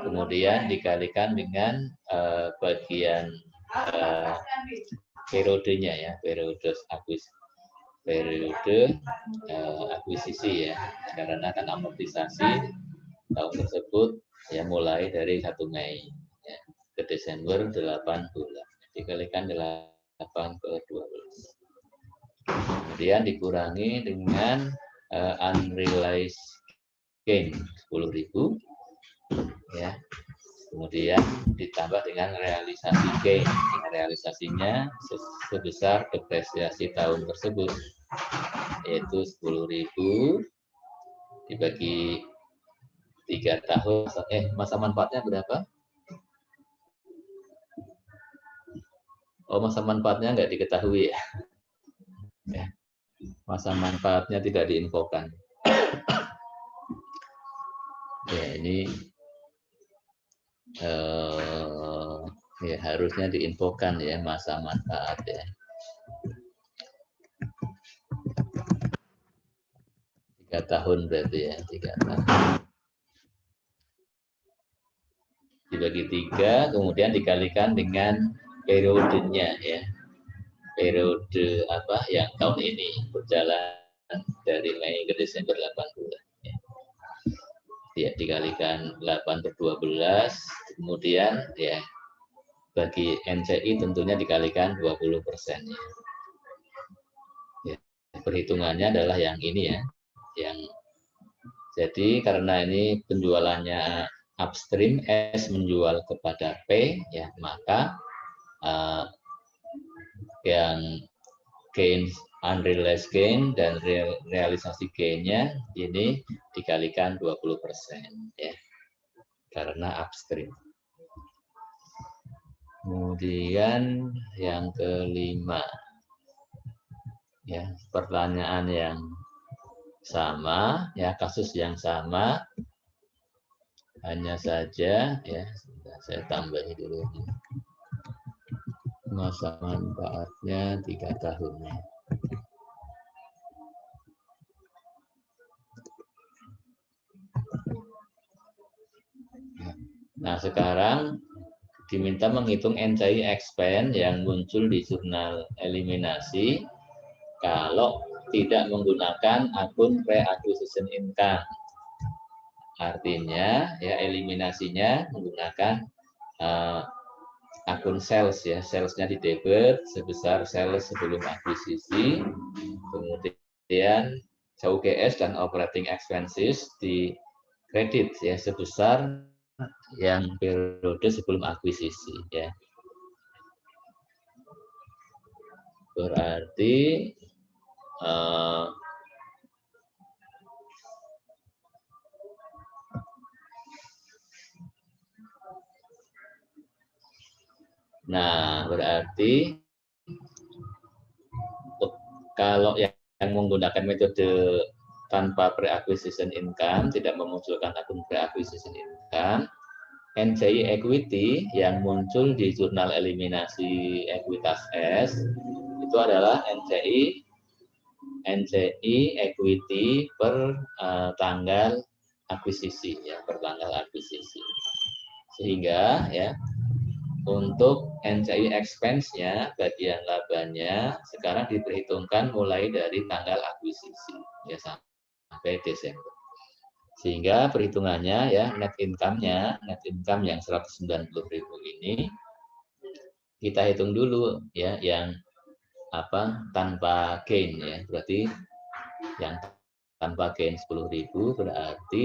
Kemudian dikalikan dengan bagian periodenya, ya, periode akuisisi, ya, karena akan amortisasi tahun tersebut, ya, mulai dari 1 Mei, ya, ke Desember 8 bulan, dikalikan 8 ke 12. Kemudian dikurangi dengan unrealized gain 10.000, ya. Kemudian ditambah dengan realisasi gain. Realisasinya sebesar depresiasi tahun tersebut, yaitu 10.000 dibagi 3 tahun. Masa manfaatnya berapa? Oh, masa manfaatnya nggak diketahui, ya. Masa manfaatnya tidak diinfokan. Ya, ini ya harusnya diinfokan, ya, masa manfaat, ya. 3 tahun berarti, ya, 3 tahun. Dibagi 3, kemudian dikalikan dengan periodenya, ya. Periode apa yang tahun ini berjalan dari Mei ke Desember 8 bulan. Ya, dikalikan 8 per 12, kemudian, ya, bagi NCI tentunya dikalikan 20%, ya. Ya, perhitungannya adalah yang ini, ya, yang jadi karena ini penjualannya upstream, S menjual kepada P, ya, maka yang gain, unrealized gain dan realisasi gainnya ini dikalikan 20%, ya, karena upstream. Kemudian yang kelima, ya, pertanyaan yang sama, ya, kasus yang sama, hanya saja, ya, saya tambahin dulu. Masa manfaatnya 3 tahun. Nah, sekarang diminta menghitung NCI expense yang muncul di jurnal eliminasi kalau tidak menggunakan akun pre-acquisition income. Artinya, ya, eliminasinya menggunakan akun sales, ya, salesnya di debit sebesar sales sebelum akuisisi, kemudian CUGS dan operating expenses di kredit, ya, sebesar yang periode sebelum akuisisi, ya. Berarti nah, berarti kalau yang menggunakan metode tanpa pre-acquisition income, tidak memunculkan akun pre-acquisition income, NCI equity yang muncul di jurnal eliminasi ekuitas S itu adalah NCI equity per tanggal akuisisi, ya, per tanggal akuisisi. Sehingga, ya, untuk NCI expense-nya, bagian labanya sekarang diperhitungkan mulai dari tanggal akuisisi, ya, sampai Desember. Sehingga perhitungannya, ya, net income-nya, net income yang 190.000 ini kita hitung dulu, ya, yang apa tanpa gain, ya. Berarti yang tanpa gain 10.000 berarti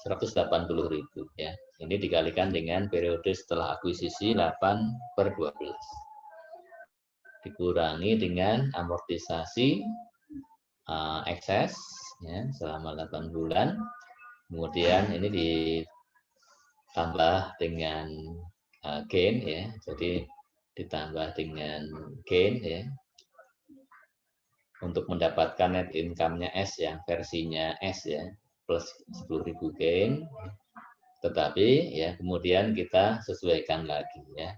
180.000 ya. Ini dikalikan dengan periode setelah akuisisi 8/12. Dikurangi dengan amortisasi ekses ya, selama 8 bulan. Kemudian ini ditambah dengan gain ya. Jadi ditambah dengan gain ya. Untuk mendapatkan net income-nya S yang versinya S ya, plus 10.000 gain. Tetapi ya kemudian kita sesuaikan lagi ya.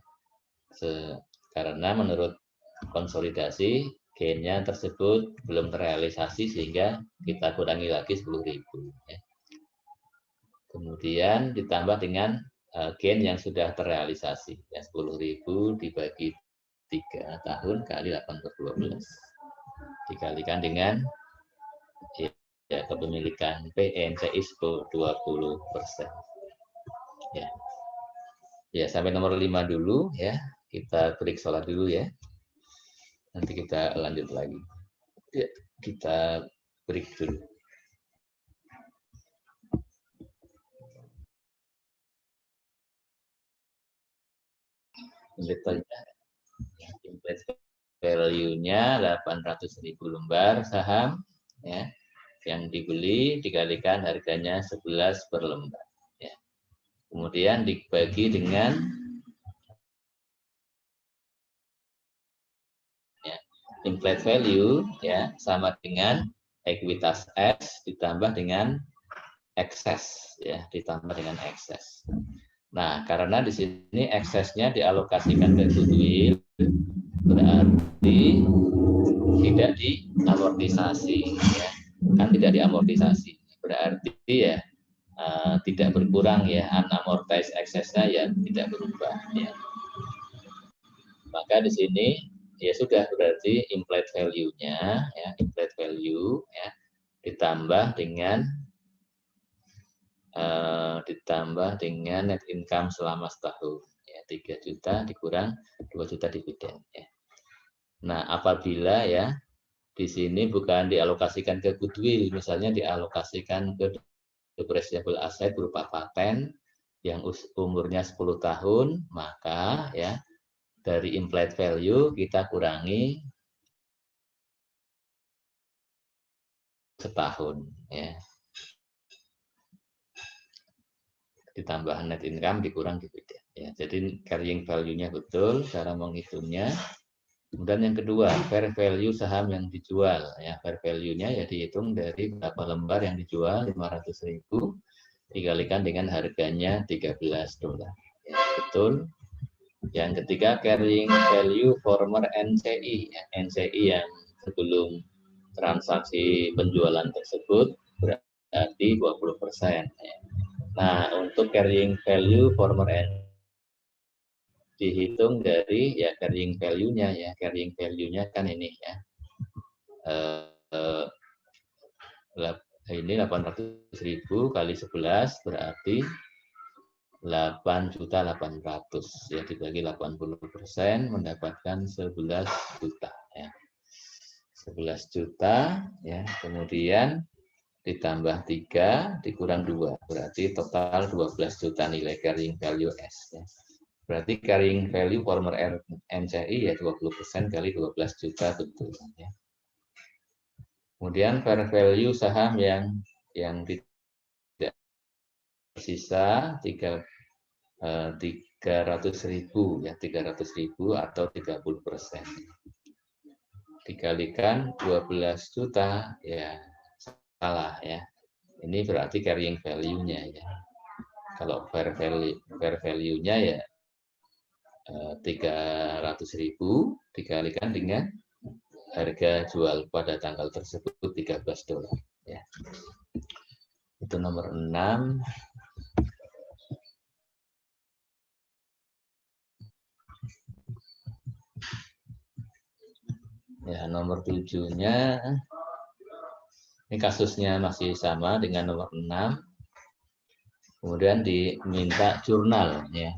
Karena menurut konsolidasi gain-nya tersebut belum terrealisasi sehingga kita kurangi lagi 10.000 ya. Kemudian ditambah dengan gain yang sudah terrealisasi ya, 10.000 dibagi 3 tahun kali 8/12 dikalikan dengan ya kepemilikan PNCI 20%. Ya. Ya, sampai nomor 5 dulu ya. Kita break sholat dulu ya. Nanti kita lanjut lagi. Ya, kita break dulu. Implied value-nya 800.000 lembar saham ya. Yang dibeli dikalikan harganya 11 per lembar ya. Kemudian dibagi dengan ya, implied value ya sama dengan ekuitas S ditambah dengan ekses ya, ditambah dengan ekses. Nah, karena di sini eksesnya dialokasikan ke goodwill berarti tidak diamortisasi ya. Kan tidak diamortisasi. Berarti ya tidak berkurang ya, unamortized eksesnya ya tidak berubah ya. Maka di sini ya sudah berarti implied value-nya ya, implied value ya ditambah dengan net income selama setahun ya, 3 juta dikurang 2 juta dividen ya. Nah, apabila ya di sini bukan dialokasikan ke goodwill, misalnya dialokasikan ke depreciable asset berupa paten yang umurnya 10 tahun, maka ya dari implied value kita kurangi setahun ya. Ditambah net income dikurang dividen ya. Jadi carrying value-nya betul cara menghitungnya. Kemudian yang kedua, fair value saham yang dijual ya. Fair value-nya ya dihitung dari berapa lembar yang dijual 500.000 dikalikan dengan harganya $13 ya, betul. Yang ketiga, carrying value former NCI ya. NCI yang sebelum transaksi penjualan tersebut berarti 20% ya. Nah, untuk carrying value former NCI dihitung dari ya carrying value-nya ya. Carrying value-nya kan ini ya. Ini 800.000 kali 11 berarti 8.800.000 ya, dibagi 80% mendapatkan 11 juta ya. 11 juta ya, kemudian ditambah 3 dikurang 2 berarti total 12 juta nilai carrying value S ya. Berarti carrying value former NCI ya 20% kali 12 juta betul ya. Kemudian fair value saham yang tidak tersisa 300.000 ya, 300.000 atau 30%. Dikalikan 12 juta ya salah ya. Ini berarti carrying value-nya ya. Kalau fair value-nya ya 300.000 dikalikan dengan harga jual pada tanggal tersebut $13 ya. Itu nomor 6. Ya, nomor 7-nya ini kasusnya masih sama dengan nomor 6. Kemudian diminta jurnal ya.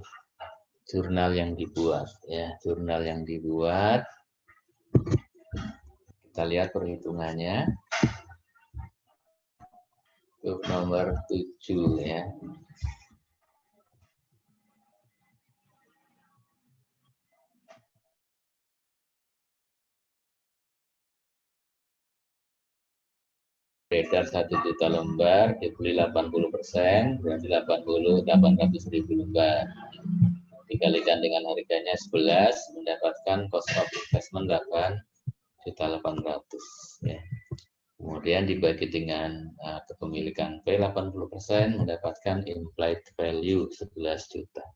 Jurnal yang dibuat ya, jurnal yang dibuat. Kita lihat perhitungannya. Untuk nomor 7 ya. Beredar 1 juta lembar, dibeli 80%, berarti 800.000 lembar. Dikalikan dengan harganya 11, mendapatkan cost of investment 8.800.000 ya. Kemudian dibagi dengan kepemilikan P 80%, mendapatkan implied value 11 juta.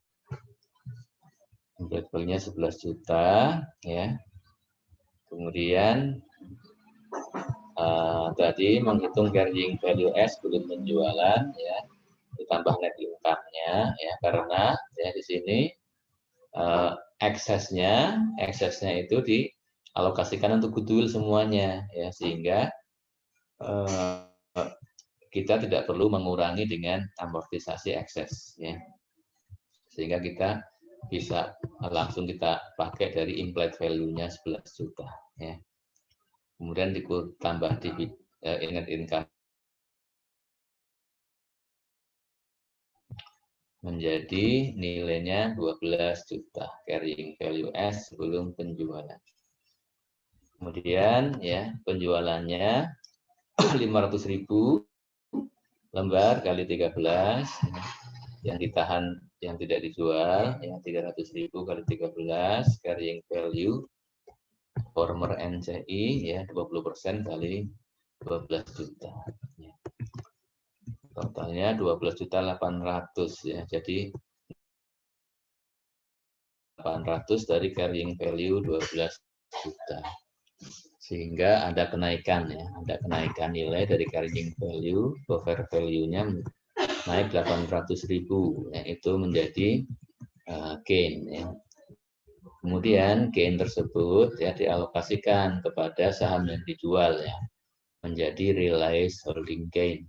Implied value-nya 11 juta ya. Kemudian tadi menghitung carrying value S belum penjualan ya, ditambah net income-nya ya, karena ya di sini eksesnya itu dialokasikan untuk goodwill semuanya ya, sehingga kita tidak perlu mengurangi dengan amortisasi ekses ya, sehingga kita bisa langsung kita pakai dari implied value-nya 11 juta ya. Kemudian ditambah net income menjadi nilainya 12 juta carrying value S sebelum penjualan. Kemudian ya penjualannya 500.000 lembar kali 13 yang ditahan, yang tidak dijual ya, 300.000 kali 13 carrying value former NCI ya 20% kali 12 juta ya. Totalnya 12.800.000 ya. Jadi 800 dari carrying value 12 juta. Sehingga ada kenaikan ya, ada kenaikan nilai dari carrying value ke fair value-nya naik 800.000 ya, itu menjadi gain ya. Kemudian gain tersebut ya dialokasikan kepada saham yang dijual ya, menjadi realized holding gain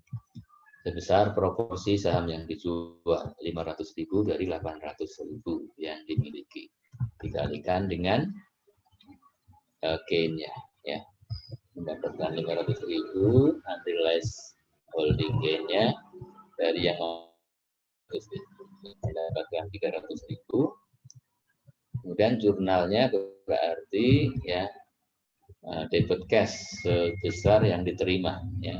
sebesar proporsi saham yang dijual 500.000 dari 800.000 yang dimiliki dikalikan dengan gain-nya ya, mendapatkan 500.000 unrealized holding gain-nya dari yang mendapatkan 300.000. Kemudian jurnalnya berarti ya debit cash sebesar yang diterima ya,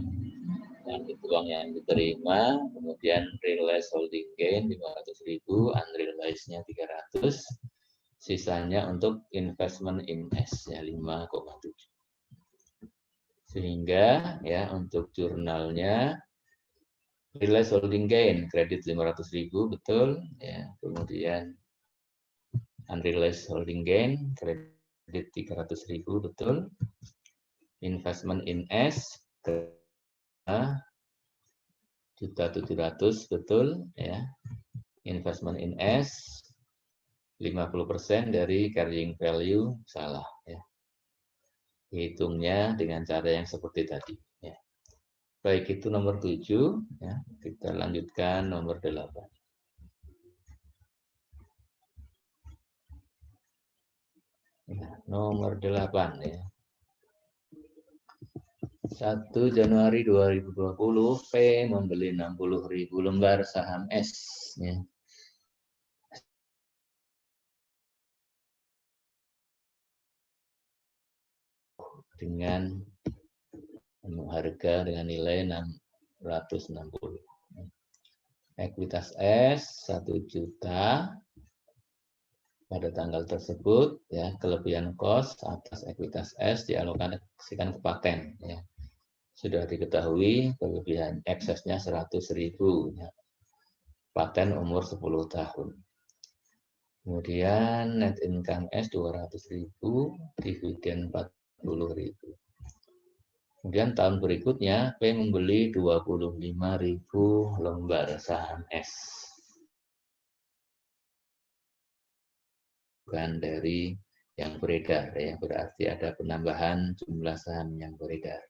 yang uang yang diterima, kemudian realized holding gain 500.000, unrealized-nya 300, sisanya untuk investment in S ya 5,7. Sehingga ya untuk jurnalnya realized holding gain kredit 500.000 betul ya, kemudian unrealized holding gain kredit 300.000 betul, investment in S 1.700.000 betul ya, investment in S 50% dari carrying value salah ya, hitungnya dengan cara yang seperti tadi ya. Baik, itu nomor 7 ya. Kita lanjutkan nomor 8. Ya, nomor 8 ya. 1 Januari 2020 P membeli 60.000 lembar saham S ya. Dengan harga dengan nilai 660. Ekuitas S 1 juta pada tanggal tersebut ya, kelebihan cost atas ekuitas S dialokasikan ke paten ya. Sudah diketahui kelebihan eksesnya 100.000 ya. Paten umur 10 tahun. Kemudian net income S 200.000, dividen 40.000. Kemudian tahun berikutnya P membeli 25.000 lembar saham S. Bukan dari yang beredar ya, berarti ada penambahan jumlah saham yang beredar.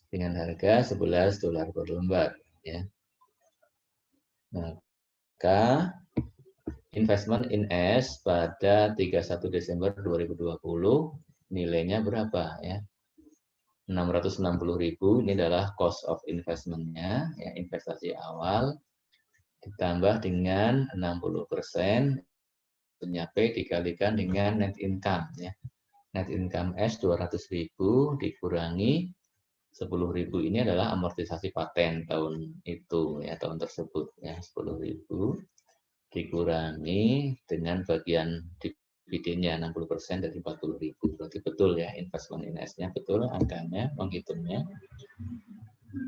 Dengan harga $11 per lembar ya. Maka investment in S pada 31 Desember 2020 nilainya berapa ya? 660.000 ini adalah cost of investment-nya, ya, investasi awal, ditambah dengan 60%, P dikalikan dengan net income. Ya. Net income S 200.000 dikurangi 10.000 ini adalah amortisasi paten tahun itu, ya, tahun tersebut. Ya, 10.000 dikurangi dengan bagian dividennya 60% dari 40.000. Berarti betul ya investment in S-nya betul angkanya, menghitungnya.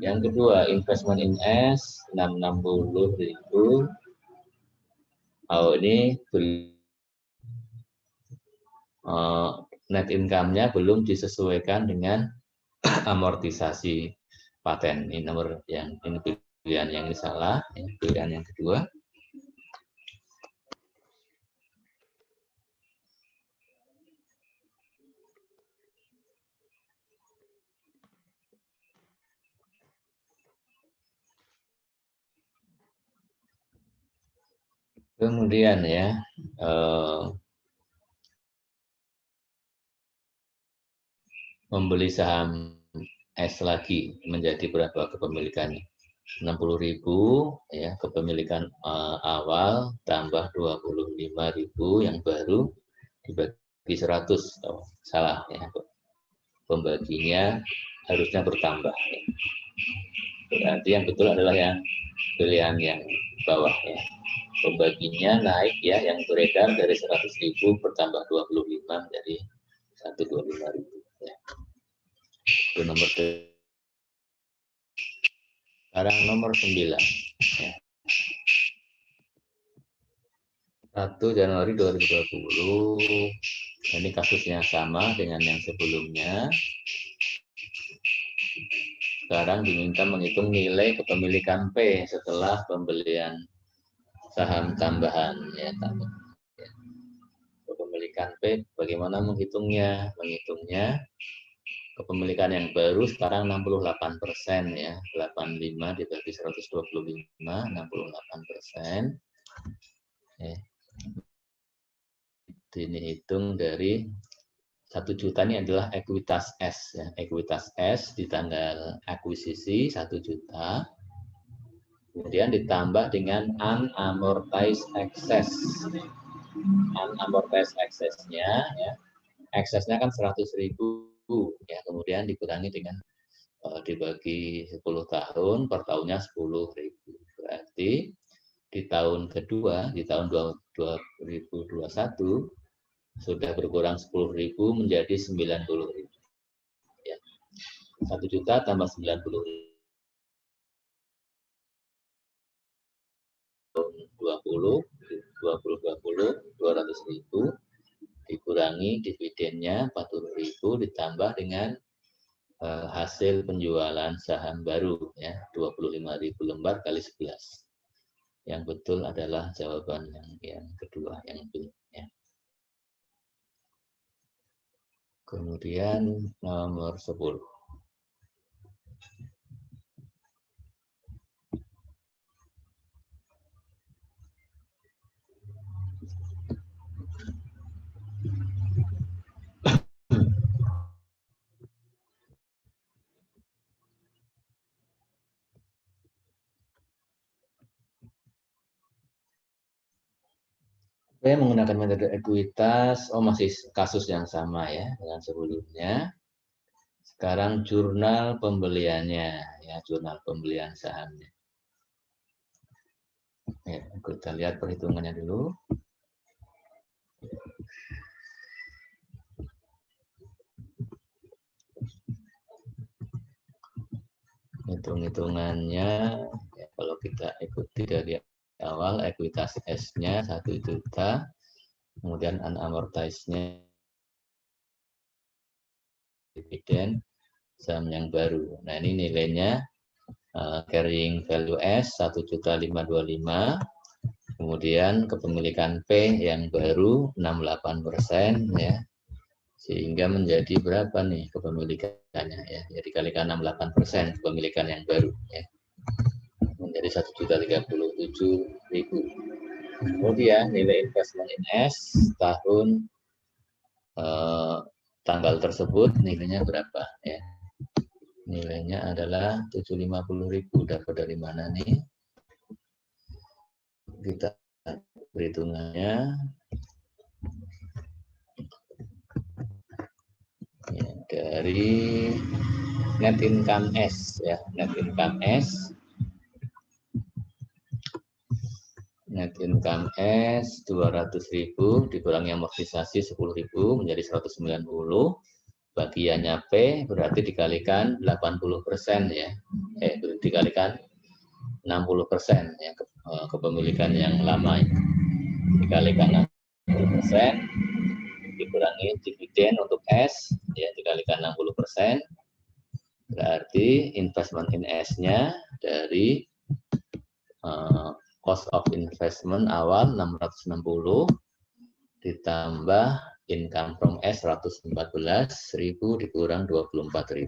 Yang kedua, investment in S 660.000. Oh, ini net income-nya belum disesuaikan dengan amortisasi paten. Ini nomor yang ini pilihan yang ini salah, ya, pilihan yang kedua. Kemudian ya, membeli saham S lagi menjadi berapa kepemilikannya? 60.000 ya kepemilikan awal tambah 25.000 yang baru dibagi 100. Oh, salah ya. Pembaginya harusnya bertambah. Ya. Berarti yang betul adalah yang pilihan yang bawah ya. Pembaginya naik ya, yang beredar dari 100.000 bertambah 25 menjadi 125.000 ya. Itu nomor sekarang nomor 9 ya. 1 Januari 2020 ini kasusnya sama dengan yang sebelumnya. Sekarang diminta menghitung nilai kepemilikan P setelah pembelian saham tambahan ya, kepemilikan P bagaimana menghitungnya? Menghitungnya kepemilikan yang baru sekarang 68% ya, 85 dibagi 125, 68%. Ya. Ini hitung dari 1 juta ini adalah ekuitas S ya. Ekuitas S di tanggal akuisisi 1 juta. Kemudian ditambah dengan unamortized excess. Unamortized excess-nya ya. Excess-nya kan 100.000 ya, kemudian dikurangi dengan dibagi 10 tahun, per tahunnya 10.000. Berarti di tahun kedua, di tahun 2021 sudah berkurang 10.000 menjadi 90.000. Ya. 1 juta tambah 90.000. 20, 200.000 dikurangi dividennya 40.000 ditambah dengan hasil penjualan saham baru ya 25.000 lembar kali 11. Yang betul adalah jawaban yang kedua yang B ya. Kemudian nomor 10. Menggunakan metode ekuitas, masih kasus yang sama ya dengan sebelumnya. Sekarang jurnal pembeliannya, ya jurnal pembelian sahamnya. Ya, kita lihat perhitungannya dulu. Hitung-hitungannya, ya, kalau kita ikuti dari awal, ekuitas S-nya 1 juta, kemudian unamortized-nya dividen saham yang baru. Nah ini nilainya carrying value S 1.525, kemudian kepemilikan P yang baru 68% ya, sehingga menjadi berapa nih kepemilikannya ya? Jadi kalikan 68% kepemilikan yang baru ya, menjadi 1.037.000. Kemudian nilai investment in S tahun tanggal tersebut nilainya berapa ya? Nilainya adalah 750.000. Dapat dari mana nih? Kita perhitungannya. Ya, dari net income S ya, net income S. Net income S 200.000 dikurangi amortisasi 10.000 menjadi 190. Bagiannya P berarti dikalikan 80% ya. Dikalikan 60% ya, kepemilikan yang lama ini. Dikalikan 60% dikurangi dividen untuk S ya, dikalikan 60%. Berarti investment in S-nya dari cost of investment awal 660 ditambah income from S 114.000 dikurang 24.000.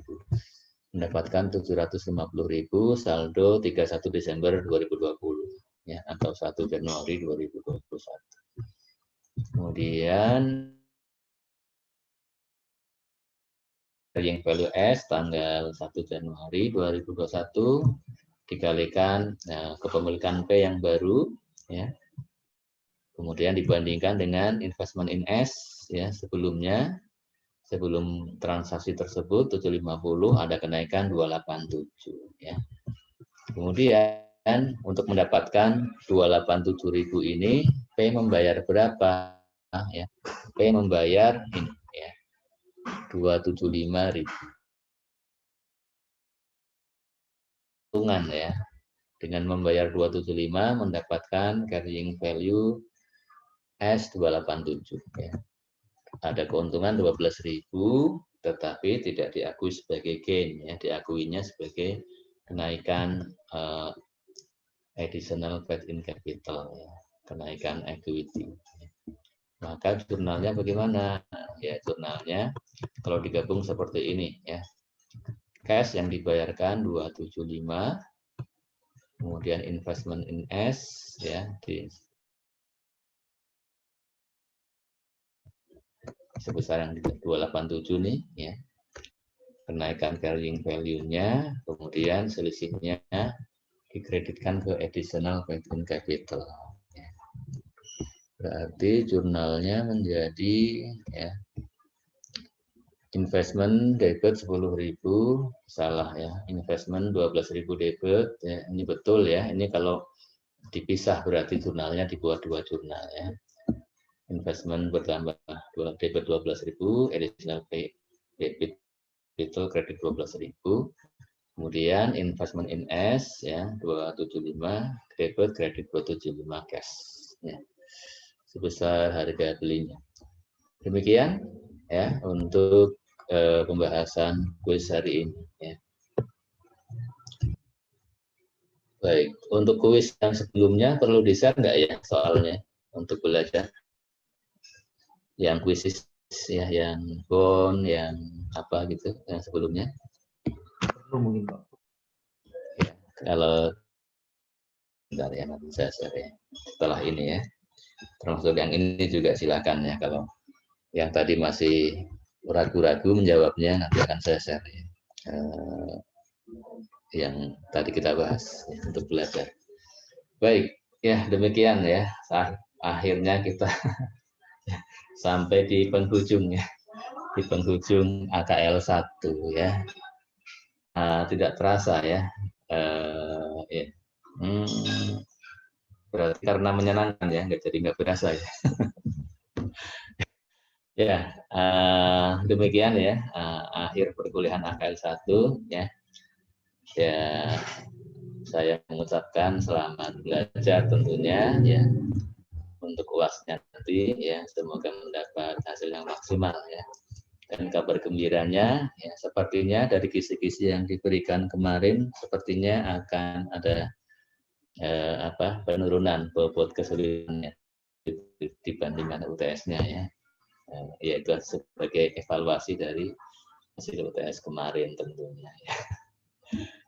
Mendapatkan 750.000 saldo 31 Desember 2020 ya, atau 1 Januari 2021. Kemudian carrying value S tanggal 1 Januari 2021 dikalikan kepemilikan P yang baru ya. Kemudian dibandingkan dengan investment in S ya, sebelum transaksi tersebut 750 ada kenaikan 287 ya. Kemudian untuk mendapatkan 287.000 ini P membayar berapa ya? P membayar ini ya. 275.000. Hitungan ya. Dengan membayar 275 mendapatkan carrying value S 287 ya. Ada keuntungan 12.000 tetapi tidak diakui sebagai gain ya, diakuinya sebagai kenaikan additional paid in capital ya, kenaikan equity. Maka jurnalnya bagaimana? Ya, jurnalnya kalau digabung seperti ini ya. Cash yang dibayarkan 275, kemudian investment in S ya di sebesar yang 287 nih ya. Kenaikan carrying value-nya, kemudian selisihnya dikreditkan ke additional paid in capital. Ya. Berarti jurnalnya menjadi ya, investment debit 10.000, salah ya, investment 12.000 debit ya, ini betul ya, ini kalau dipisah berarti jurnalnya dibuat dua jurnal ya. Investment bertambah debit 12.000, additional pay debit itu kredit 12.000, kemudian investment in S ya 275, debit kredit 275 cash ya, sebesar harga belinya. Demikian ya untuk pembahasan kuis hari ini ya. Baik, untuk kuis yang sebelumnya perlu di-share nggak ya soalnya untuk belajar? Yang kuis ya, yang bond, yang apa gitu, yang sebelumnya? Perlu mungkin Pak. Ya, kalau bentar ya, nanti saya share ya setelah ini ya. Termasuk yang ini juga silakan ya, kalau yang tadi masih ragu-ragu menjawabnya nanti akan saya share ya. Yang tadi kita bahas ya, untuk belajar. Baik, ya demikian ya. Akhirnya kita sampai di penghujung ya. Di penghujung AKL 1 ya. Tidak terasa ya. Ya. Berarti karena menyenangkan ya, nggak berasa ya. Ya, demikian ya akhir perkuliahan AKL 1 ya. Ya, saya mengucapkan selamat belajar tentunya ya untuk UASnya nanti ya, semoga mendapat hasil yang maksimal ya. Dan kabar gembiranya ya, sepertinya dari kisi-kisi yang diberikan kemarin sepertinya akan ada penurunan bobot kesulitannya dibandingkan UTS-nya ya. Yaitu sebagai evaluasi dari hasil UTS kemarin tentunya ya.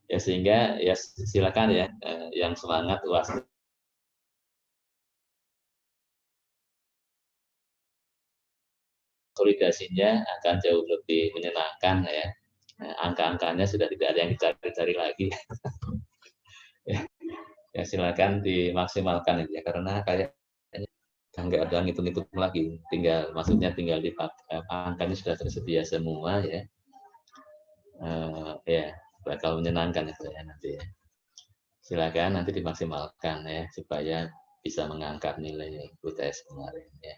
Ya sehingga ya silakan ya yang semangat UAS konsolidasinya akan jauh lebih menyenangkan ya Nah, angka-angkanya sudah tidak ada yang dicari-cari lagi. Ya silakan dimaksimalkan ya, karena kayak nggak ada ngitung-ngitung lagi, maksudnya tinggal dipakai, angkanya sudah tersedia semua ya. Ya bakal menyenangkan itu ya nanti ya. Silakan nanti dimaksimalkan ya supaya bisa mengangkat nilai UTS kemarin ya.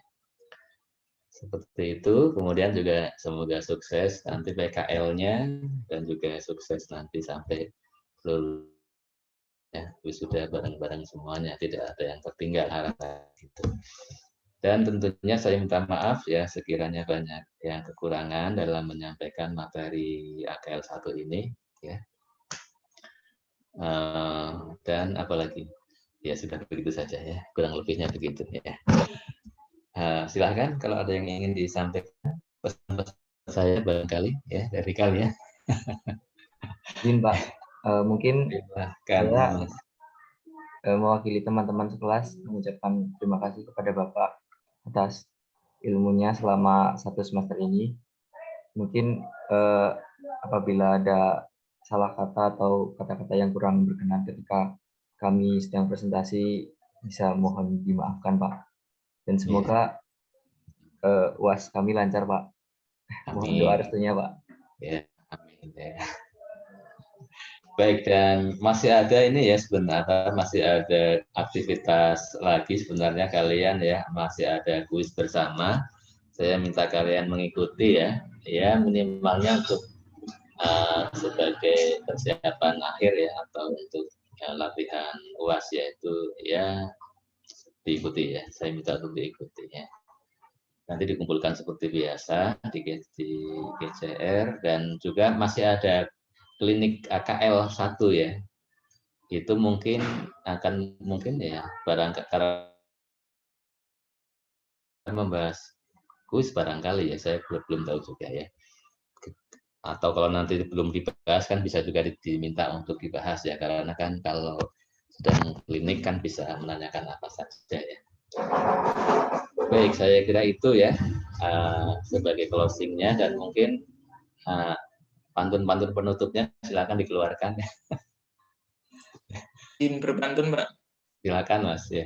Seperti itu, kemudian juga semoga sukses nanti PKL-nya dan juga sukses nanti sampai lulus ya, wisuda bareng-bareng semuanya, tidak ada yang tertinggal harapan gitu. Dan tentunya saya minta maaf ya sekiranya banyak yang kekurangan dalam menyampaikan materi AKL 1 ini ya. Dan apalagi ya sudah begitu saja ya, kurang lebihnya begitu ya. Silahkan kalau ada yang ingin disampaikan pesan-pesan saya barangkali ya dari kalian. Izin Pak, mungkin Silahkan, saya Mas. mewakili teman-teman sekelas mengucapkan terima kasih kepada Bapak atas ilmunya selama 1 semester ini. Mungkin apabila ada salah kata atau kata-kata yang kurang berkenan ketika kami sedang presentasi, bisa mohon dimaafkan Pak. Dan semoga UAS kami lancar Pak. Mohon doa restunya Pak. Ya, amin ya. Baik, dan masih ada ini ya sebenarnya, masih ada aktivitas lagi sebenarnya kalian ya, masih ada kuis bersama. Saya minta kalian mengikuti ya, minimalnya untuk sebagai persiapan akhir ya, atau untuk latihan UAS yaitu ya diikuti ya. Saya minta untuk diikuti ya. Nanti dikumpulkan seperti biasa di GCR, dan juga masih ada klinik AKL 1 ya. Itu mungkin ya karena membahas kuis barangkali ya, saya belum tahu juga ya. Atau kalau nanti belum dibahas kan bisa juga diminta untuk dibahas ya, karena kan kalau sedang klinik kan bisa menanyakan apa saja ya. Baik, saya kira itu ya sebagai closingnya, dan mungkin pantun-pantun penutupnya silakan dikeluarkan ya. Izin berpantun, Pak. Silakan Mas ya.